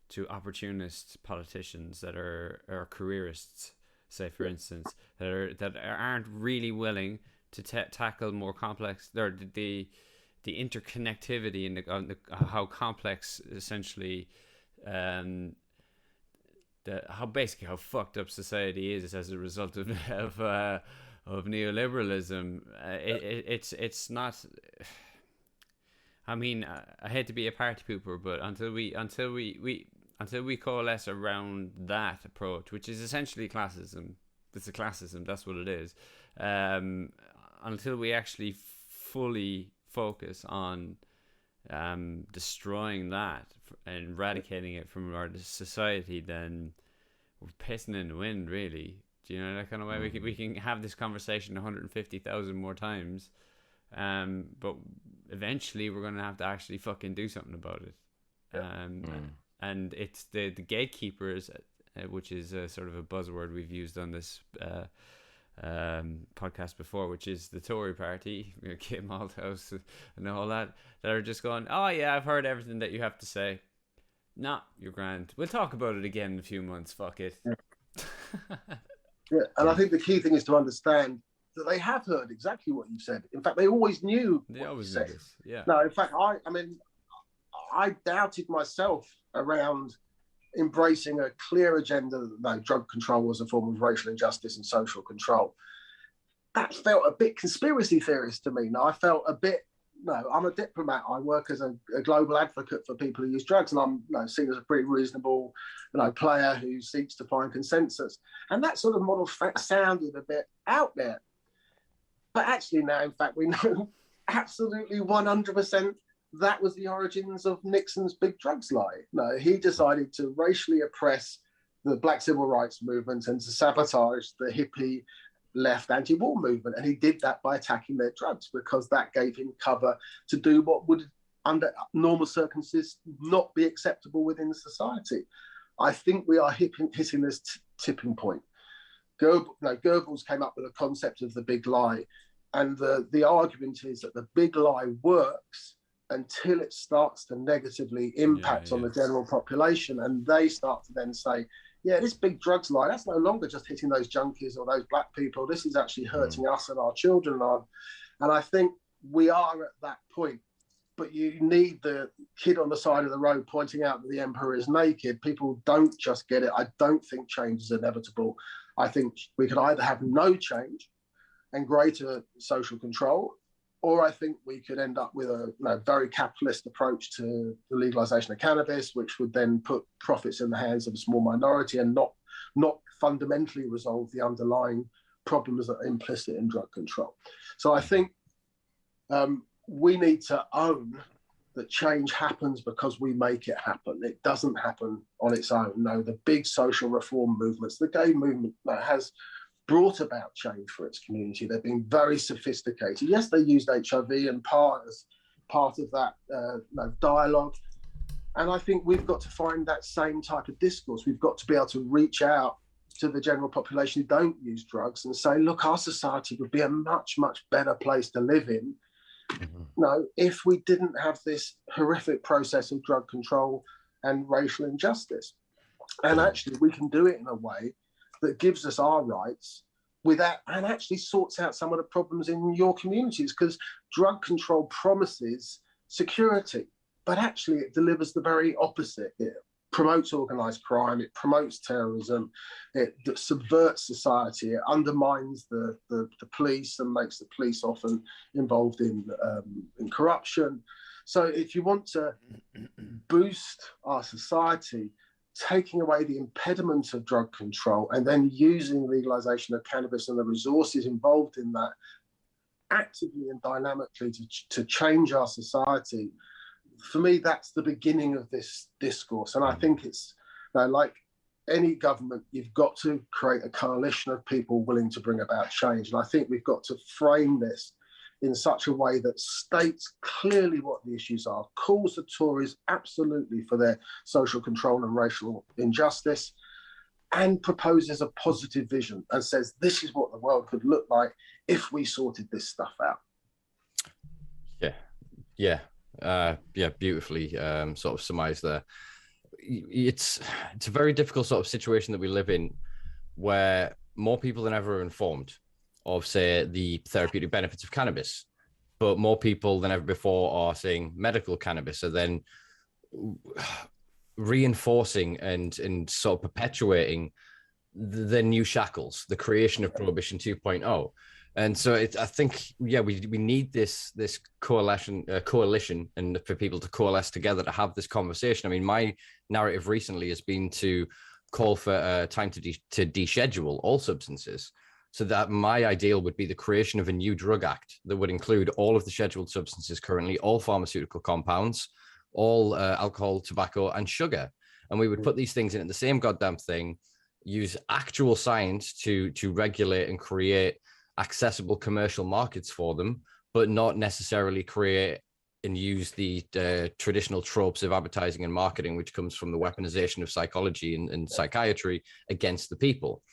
to opportunist politicians that are careerists, say, for instance, that aren't really willing to tackle more complex, or the interconnectivity and how complex, essentially, how fucked up society is as a result of neoliberalism. It's not. I mean, I hate to be a party pooper, but until we coalesce around that approach, which is essentially classism. It's a classism. That's what it is. Until we actually fully focus on destroying that and eradicating it from our society, then we're pissing in the wind, really. Do you know that kind of way? We can have this conversation 150,000 more times, but eventually we're going to have to actually fucking do something about it. And it's the gatekeepers, which is a sort of a buzzword we've used on this podcast before, which is the Tory party, Kit Malthouse and all that are just going, oh yeah, I've heard everything that you have to say. Nah, you're grand. We'll talk about it again in a few months. Fuck it. Yeah, and I think the key thing is to understand that they have heard exactly what you said. In fact, they always knew what you said. Yeah. No, in fact, I doubted myself around embracing a clear agenda that no, drug control was a form of racial injustice and social control. That felt a bit conspiracy theorist to me. Now, I felt a bit, I'm a diplomat. I work as a global advocate for people who use drugs, and I'm seen as a pretty reasonable player who seeks to find consensus. And that sort of model sounded a bit out there. But actually now, in fact, we know absolutely 100% that was the origins of Nixon's big drugs lie. No, he decided to racially oppress the Black civil rights movement and to sabotage the hippie left anti-war movement. And he did that by attacking their drugs, because that gave him cover to do what would, under normal circumstances, not be acceptable within society. I think we are hitting this tipping point. Goebbels came up with a concept of the big lie. And the argument is that the big lie works until it starts to negatively impact on the general population. And they start to then say, yeah, this big drugs lie, that's no longer just hitting those junkies or those black people. This is actually hurting us and our children. And I think we are at that point. But you need the kid on the side of the road pointing out that the emperor is naked. People don't just get it. I don't think change is inevitable. I think we could either have no change and greater social control, or I think we could end up with a very capitalist approach to the legalization of cannabis, which would then put profits in the hands of a small minority and not fundamentally resolve the underlying problems that are implicit in drug control. So I think we need to own that change happens because we make it happen. It doesn't happen on its own. No, the big social reform movements, the gay movement that has brought about change for its community. They've been very sophisticated. Yes, they used HIV and as part of that dialogue. And I think we've got to find that same type of discourse. We've got to be able to reach out to the general population who don't use drugs and say, look, our society would be a much, much better place to live in, if we didn't have this horrific process of drug control and racial injustice. And actually, we can do it in a way that gives us our rights without, and actually sorts out some of the problems in your communities, because drug control promises security, but actually it delivers the very opposite. It promotes organised crime, it promotes terrorism, it subverts society, it undermines the police and makes the police often involved in corruption. So if you want to boost our society, taking away the impediment of drug control and then using legalisation of cannabis and the resources involved in that actively and dynamically to change our society, for me, that's the beginning of this discourse. And I think it's like any government, you've got to create a coalition of people willing to bring about change. And I think we've got to frame this in such a way that states clearly what the issues are, calls the Tories absolutely for their social control and racial injustice, and proposes a positive vision and says, this is what the world could look like if we sorted this stuff out. Beautifully sort of surmised there. It's a very difficult sort of situation that we live in, where more people than ever are informed of, say, the therapeutic benefits of cannabis, but more people than ever before are saying medical cannabis, are then reinforcing and sort of perpetuating the new shackles, the creation of Prohibition 2.0. And so I think, we need this coalition, and for people to coalesce together to have this conversation. I mean, my narrative recently has been to call for time to deschedule all substances. So that my ideal would be the creation of a new drug act that would include all of the scheduled substances currently, all pharmaceutical compounds, all alcohol, tobacco, and sugar. And we would put these things in the same goddamn thing, use actual science to regulate and create accessible commercial markets for them, but not necessarily create and use the traditional tropes of advertising and marketing, which comes from the weaponization of psychology and psychiatry against the people.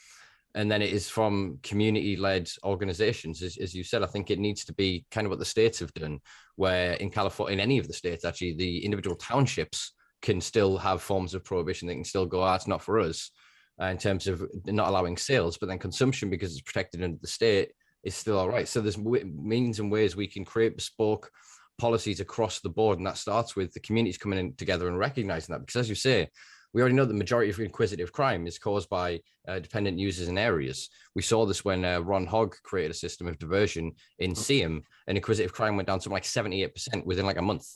And then it is from community-led organizations, as you said. I think it needs to be kind of what the states have done, where in California, in any of the states, actually, the individual townships can still have forms of prohibition. They can still go, it's not for us, in terms of not allowing sales, but then consumption, because it's protected under the state, is still all right. So there's means and ways we can create bespoke policies across the board. And that starts with the communities coming in together and recognizing that, because as you say, we already know the majority of inquisitive crime is caused by dependent users in areas. We saw this when Ron Hogg created a system of diversion in Seaham, and inquisitive crime went down to like 78% within like a month.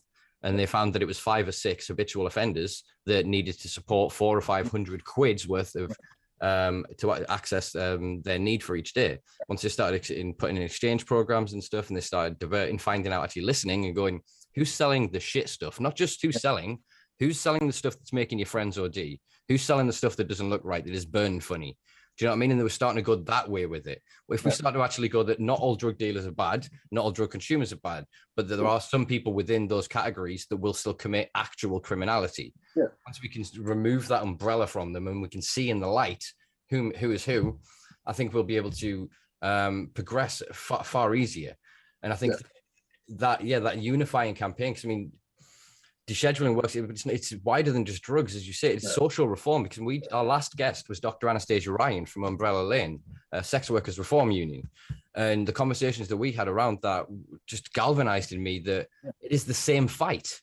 And they found that it was 5 or 6 habitual offenders that needed to support 400 or 500 quids worth of to access their need for each day. Once they started putting in exchange programs and stuff, and they started diverting, finding out, actually listening and going, who's selling the shit stuff? Not just who's selling the stuff that's making your friends OD? Who's selling the stuff that doesn't look right, that is burned funny? Do you know what I mean? And they were starting to go that way with it. Well, if we start to actually go that not all drug dealers are bad, not all drug consumers are bad, but that there are some people within those categories that will still commit actual criminality. Yeah. Once we can remove that umbrella from them and we can see in the light who is who, I think we'll be able to progress far easier. And I think that unifying campaign, because I mean, descheduling works, it's wider than just drugs, as you say. It's social reform, because our last guest was Dr. Anastasia Ryan from Umbrella Lane, Sex Workers Reform Union. And the conversations that we had around that just galvanized in me that it is the same fight.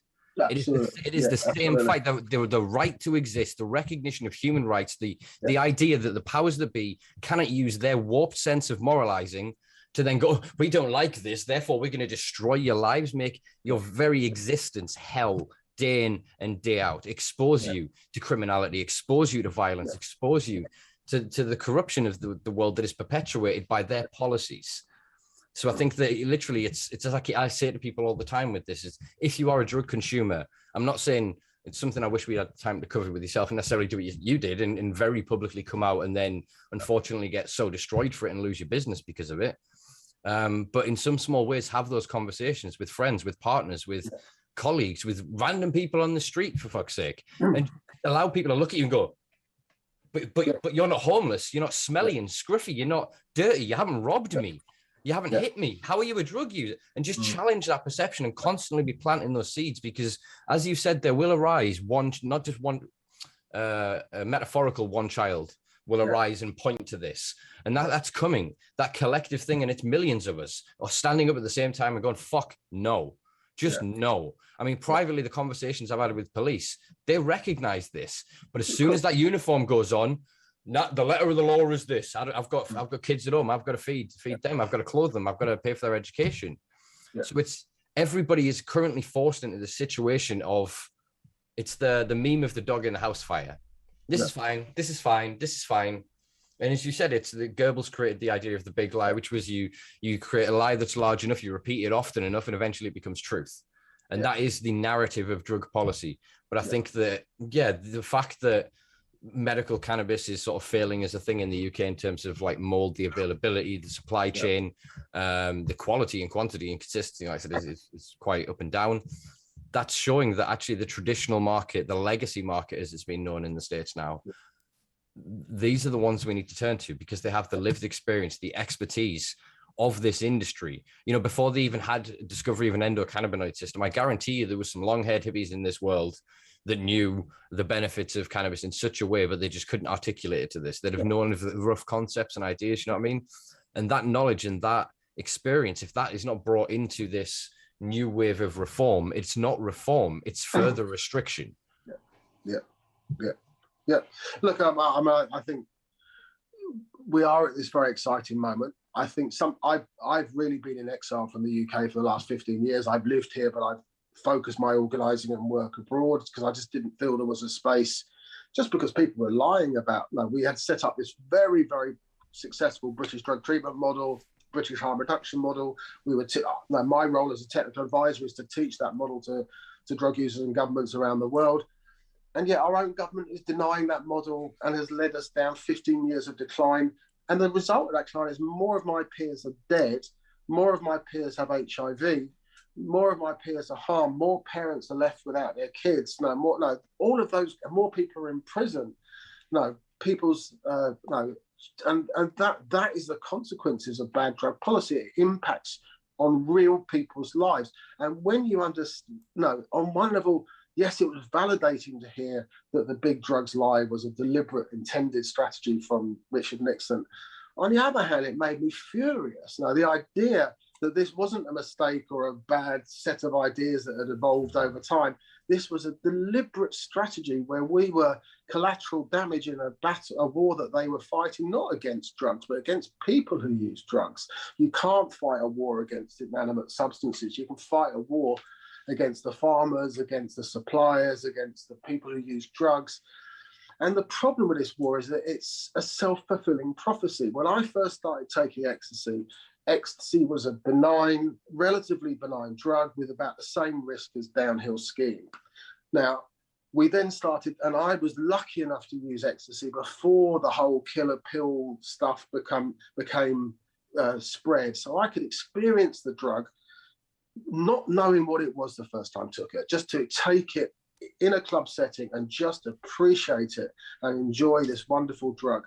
It is the same fight. The right to exist, the recognition of human rights, the idea that the powers that be cannot use their warped sense of moralizing to then go, we don't like this, therefore we're going to destroy your lives, make your very existence hell day in and day out, expose you to criminality, expose you to violence, expose you to the corruption of the world that is perpetuated by their policies. So I think that literally it's like I say to people all the time with this, is if you are a drug consumer, I'm not saying it's something I wish we had time to cover with yourself and necessarily do what you did and very publicly come out and then unfortunately get so destroyed for it and lose your business because of it. But in some small ways, have those conversations with friends, with partners, with colleagues, with random people on the street, for fuck's sake, and allow people to look at you and go, but you're not homeless. You're not smelly and scruffy. You're not dirty. You haven't robbed me. You haven't hit me. How are you a drug user? And just challenge that perception and constantly be planting those seeds, because as you said, there will arise not just one a metaphorical one child will arise and point to this. And that's coming, that collective thing. And it's millions of us are standing up at the same time and going, fuck no, just no. I mean, privately, the conversations I've had with police, they recognize this. But as soon as that uniform goes on, the letter of the law is this. I've got kids at home. I've got to feed them. I've got to clothe them. I've got to pay for their education. Yeah. So everybody is currently forced into the situation of, it's the meme of the dog in the house fire. This is fine. This is fine. This is fine. And as you said, it's the Goebbels created the idea of the big lie, which was you create a lie that's large enough, you repeat it often enough, and eventually it becomes truth. And that is the narrative of drug policy. But I think that, the fact that medical cannabis is sort of failing as a thing in the UK in terms of like mold, the availability, the supply chain, the quality and quantity and consistency, like I said, is quite up and down. That's showing that actually the traditional market, the legacy market as it's been known in the States now, these are the ones we need to turn to, because they have the lived experience, the expertise of this industry. You know, before they even had discovery of an endocannabinoid system, I guarantee you there was some long-haired hippies in this world that knew the benefits of cannabis in such a way, but they just couldn't articulate it to this. They'd have known of the rough concepts and ideas, you know what I mean? And that knowledge and that experience, if that is not brought into this new wave of reform, it's not reform, it's further restriction. Yeah. Look, I think we are at this very exciting moment. I think I've really been in exile from the UK for the last 15 years. I've lived here, but I've focused my organising and work abroad because I just didn't feel there was a space, just because people were lying about. We had set up this very, very successful British drug treatment model, British harm reduction model. My role as a technical advisor is to teach that model to drug users and governments around the world. And yet our own government is denying that model and has led us down 15 years of decline. And the result of that decline is more of my peers are dead, more of my peers have HIV, more of my peers are harmed, more parents are left without their kids. All of those, more people are in prison. And that is the consequences of bad drug policy. It impacts on real people's lives. And when you understand, on one level, yes, it was validating to hear that the big drugs lie was a deliberate, intended strategy from Richard Nixon. On the other hand, it made me furious. Now, the idea that this wasn't a mistake or a bad set of ideas that had evolved over time, this was a deliberate strategy where we were collateral damage in a war that they were fighting, not against drugs, but against people who use drugs. You can't fight a war against inanimate substances. You can fight a war against the farmers, against the suppliers, against the people who use drugs. And the problem with this war is that it's a self-fulfilling prophecy. When I first started taking ecstasy was a relatively benign drug with about the same risk as downhill skiing. Now, we then started, and I was lucky enough to use ecstasy before the whole killer pill stuff became spread. So I could experience the drug not knowing what it was the first time I took it, just to take it in a club setting and just appreciate it and enjoy this wonderful drug.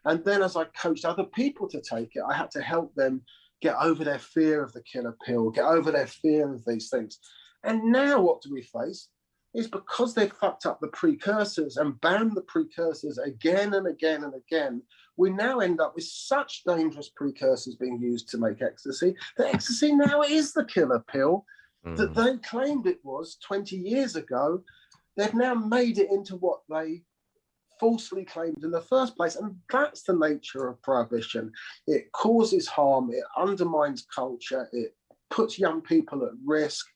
And then as I coached other people to take it, I had to help them get over their fear of the killer pill, get over their fear of these things. And now what do we face? Is because they've fucked up the precursors and banned the precursors again and again and again, we now end up with such dangerous precursors being used to make ecstasy that ecstasy now is the killer pill that they claimed it was 20 years ago. They've now made it into what they falsely claimed in the first place. And that's the nature of prohibition. It causes harm, it undermines culture, it puts young people at risk,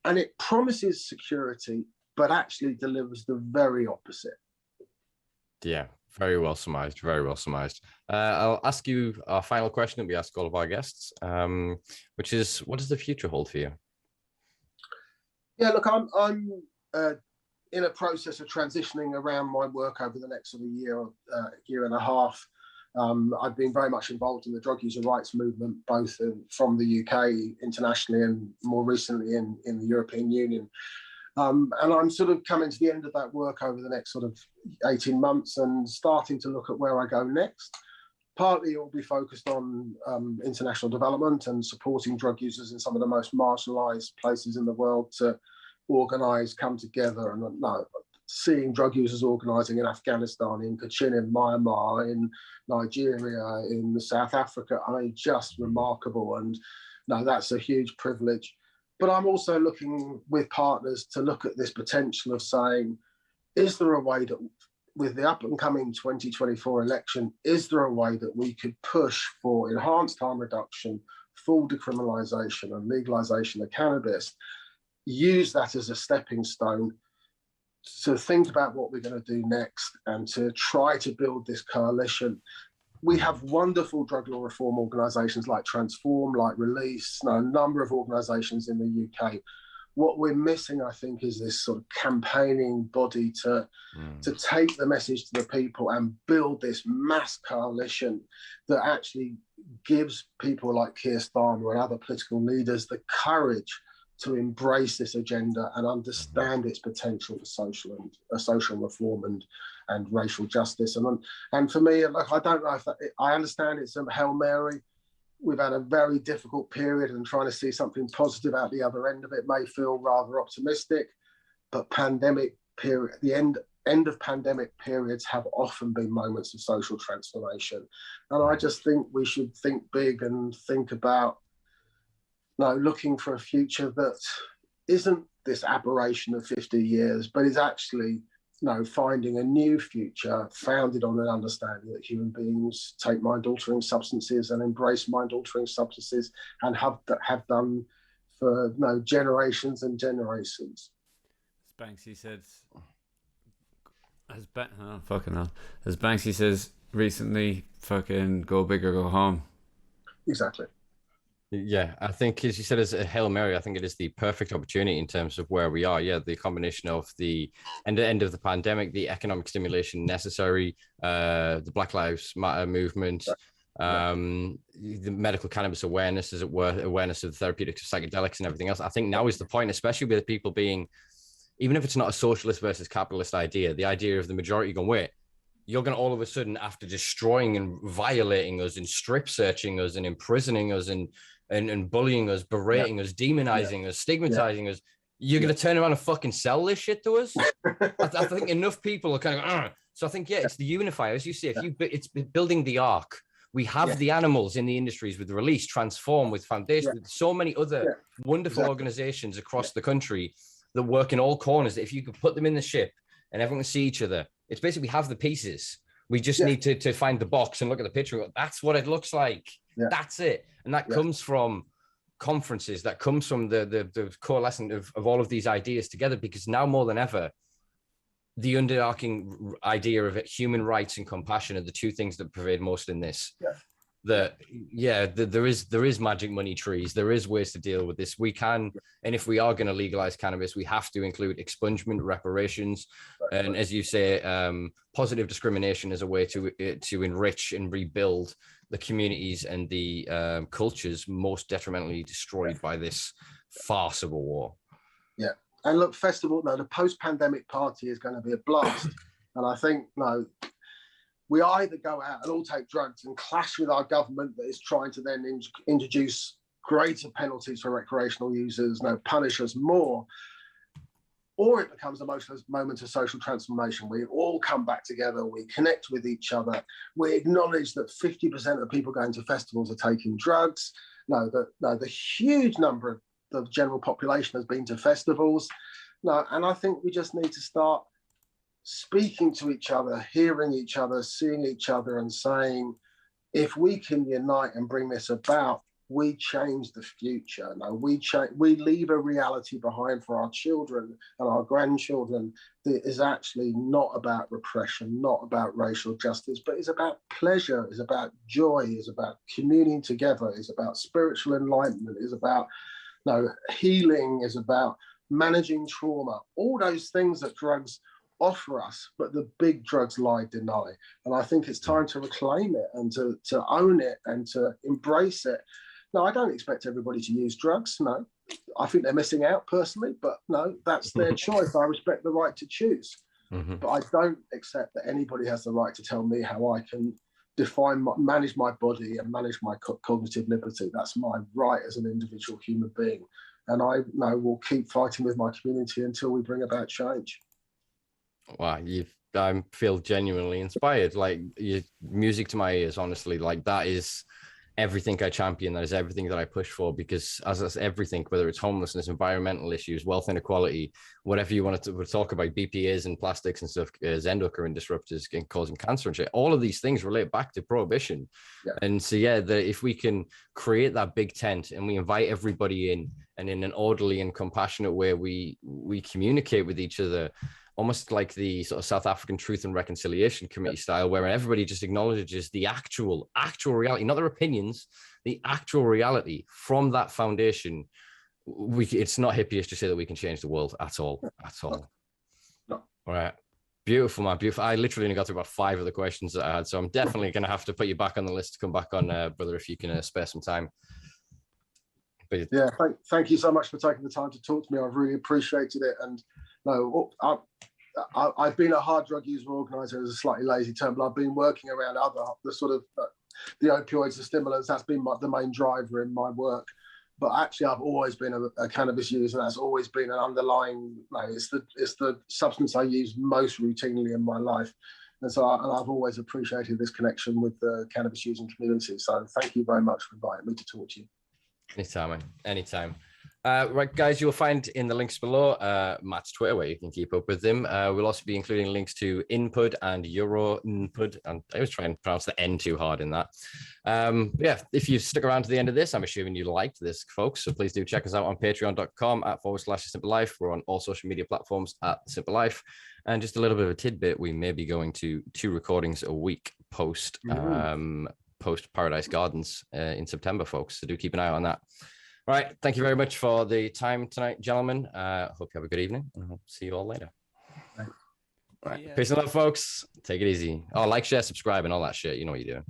and it promises security, but actually delivers the very opposite. Yeah, very well surmised, very well surmised. I'll ask you our final question that we ask all of our guests, which is, what does the future hold for you? Yeah, look, I'm in a process of transitioning around my work over the next sort of year and a half. I've been very much involved in the drug user rights movement, both from the UK internationally and more recently in the European Union. And I'm sort of coming to the end of that work over the next sort of 18 months and starting to look at where I go next. Partly it will be focused on international development and supporting drug users in some of the most marginalized places in the world to organize, come together, and seeing drug users organizing in Afghanistan, in Kachin, in Myanmar, in Nigeria, in South Africa, I mean, just remarkable. And no, that's a huge privilege. But I'm also looking with partners to look at this potential of saying, is there a way that with the up and coming 2024 election, is there a way that we could push for enhanced harm reduction, full decriminalisation and legalisation of cannabis, use that as a stepping stone to think about what we're going to do next and to try to build this coalition. We have wonderful drug law reform organisations like Transform, like Release, a number of organisations in the UK. What we're missing, I think, is this sort of campaigning body to take the message to the people and build this mass coalition that actually gives people like Keir Starmer and other political leaders the courage to embrace this agenda and understand its potential for social reform and racial justice. And for me, like, I don't know if I understand it's a Hail Mary. We've had a very difficult period, and trying to see something positive out the other end of it may feel rather optimistic, but the end of pandemic periods have often been moments of social transformation. And I just think we should think big and think about looking for a future that isn't this aberration of 50 years, but is actually finding a new future founded on an understanding that human beings take mind-altering substances and embrace mind-altering substances and have done for generations and generations. As Banksy says recently, fucking go big or go home. Exactly. Yeah, I think, as you said, as a Hail Mary, I think it is the perfect opportunity in terms of where we are. Yeah, the combination of the end of the pandemic, the economic stimulation necessary, the Black Lives Matter movement, the medical cannabis awareness, as it were, awareness of the therapeutics of psychedelics and everything else. I think now is the point, especially with people being, even if it's not a socialist versus capitalist idea, the idea of the majority going, wait, you're going to all of a sudden, after destroying and violating us and strip searching us and imprisoning us and bullying us, berating us, demonizing us, stigmatizing us, you're going to turn around and fucking sell this shit to us? I think enough people are kind of, So I think, it's the unifier. As you say, it's building the arc. We have the animals in the industries with Release, Transform, with Foundation, with so many other wonderful organizations across the country that work in all corners, that if you could put them in the ship and everyone can see each other, it's basically, we have the pieces. We just need to find the box and look at the picture and go, that's what it looks like. Yeah. That's it. And that comes from conferences, that comes from the coalescing of all of these ideas together, because now more than ever, the underarching idea of it, human rights and compassion, are the two things that pervade most in this. There is magic money trees. There is ways to deal with this. We can, and if we are going to legalize cannabis, we have to include expungement, reparations, and, as you say, positive discrimination as a way to enrich and rebuild the communities and the cultures most detrimentally destroyed by this farce of a war. Yeah, and look, the post-pandemic party is going to be a blast, and I think we either go out and all take drugs and clash with our government that is trying to then introduce greater penalties for recreational users, punish us more, or it becomes a moment of social transformation. We all come back together, we connect with each other, we acknowledge that 50% of people going to festivals are taking drugs. The huge number of the general population has been to festivals. And I think we just need to start speaking to each other, hearing each other, seeing each other, and saying, if we can unite and bring this about, we change the future. We leave a reality behind for our children and our grandchildren that is actually not about repression, not about racial justice, but is about pleasure, is about joy, is about communing together, is about spiritual enlightenment, is about healing, is about managing trauma, all those things that drugs offer us, but the big drugs lie deny. And I think it's time to reclaim it and to own it and to embrace it. No, I don't expect everybody to use drugs. No, I think they're missing out personally, but no, that's their choice. I respect the right to choose. Mm-hmm. But I don't accept that anybody has the right to tell me how I can manage my body and manage my cognitive liberty. That's my right as an individual human being. And I will keep fighting with my community until we bring about change. Wow, I feel genuinely inspired. Like, music to my ears, honestly. Like, that is everything I champion. That is everything that I push for, because as that's everything, whether it's homelessness, environmental issues, wealth inequality, whatever you want to talk about, BPAs and plastics and stuff, endocrine disruptors causing cancer and shit, all of these things relate back to prohibition. Yeah. And so, yeah, if we can create that big tent and we invite everybody in, and in an orderly and compassionate way, we communicate with each other, almost like the sort of South African Truth and Reconciliation Committee style, where everybody just acknowledges the actual reality, not their opinions, the actual reality from that foundation. It's not hippie to say that we can change the world at all. No. All right. Beautiful, man. Beautiful. I literally only got through about 5 of the questions that I had, so I'm definitely going to have to put you back on the list to come back on, brother, if you can spare some time. But yeah, thank you so much for taking the time to talk to me. I've really appreciated it. And no, I've been a hard drug user organizer, as a slightly lazy term, but I've been working around the sort of the opioids, the stimulants. That's been the main driver in my work. But actually, I've always been a cannabis user. That's always been an underlying. It's the substance I use most routinely in my life, and so I've always appreciated this connection with the cannabis using community. So thank you very much for inviting me to talk to you. Anytime, man. Anytime. Right, guys, you'll find in the links below Matt's Twitter, where you can keep up with him. We'll also be including links to EuroNPUD and EuroNPUD. And I was trying to pronounce the N too hard in that. Yeah, if you stuck around to the end of this, I'm assuming you liked this, folks. So please do check us out on patreon.com/Simpa Life. We're on all social media platforms @Simpa Life. And just a little bit of a tidbit, we may be going to 2 recordings a week post Paradise Gardens in September, folks. So do keep an eye on that. All right. Thank you very much for the time tonight, gentlemen. Hope you have a good evening, and I'll see you all later. Thanks. All right. Yeah. Peace and love, folks. Take it easy. Oh, like, share, subscribe, and all that shit. You know what you're doing.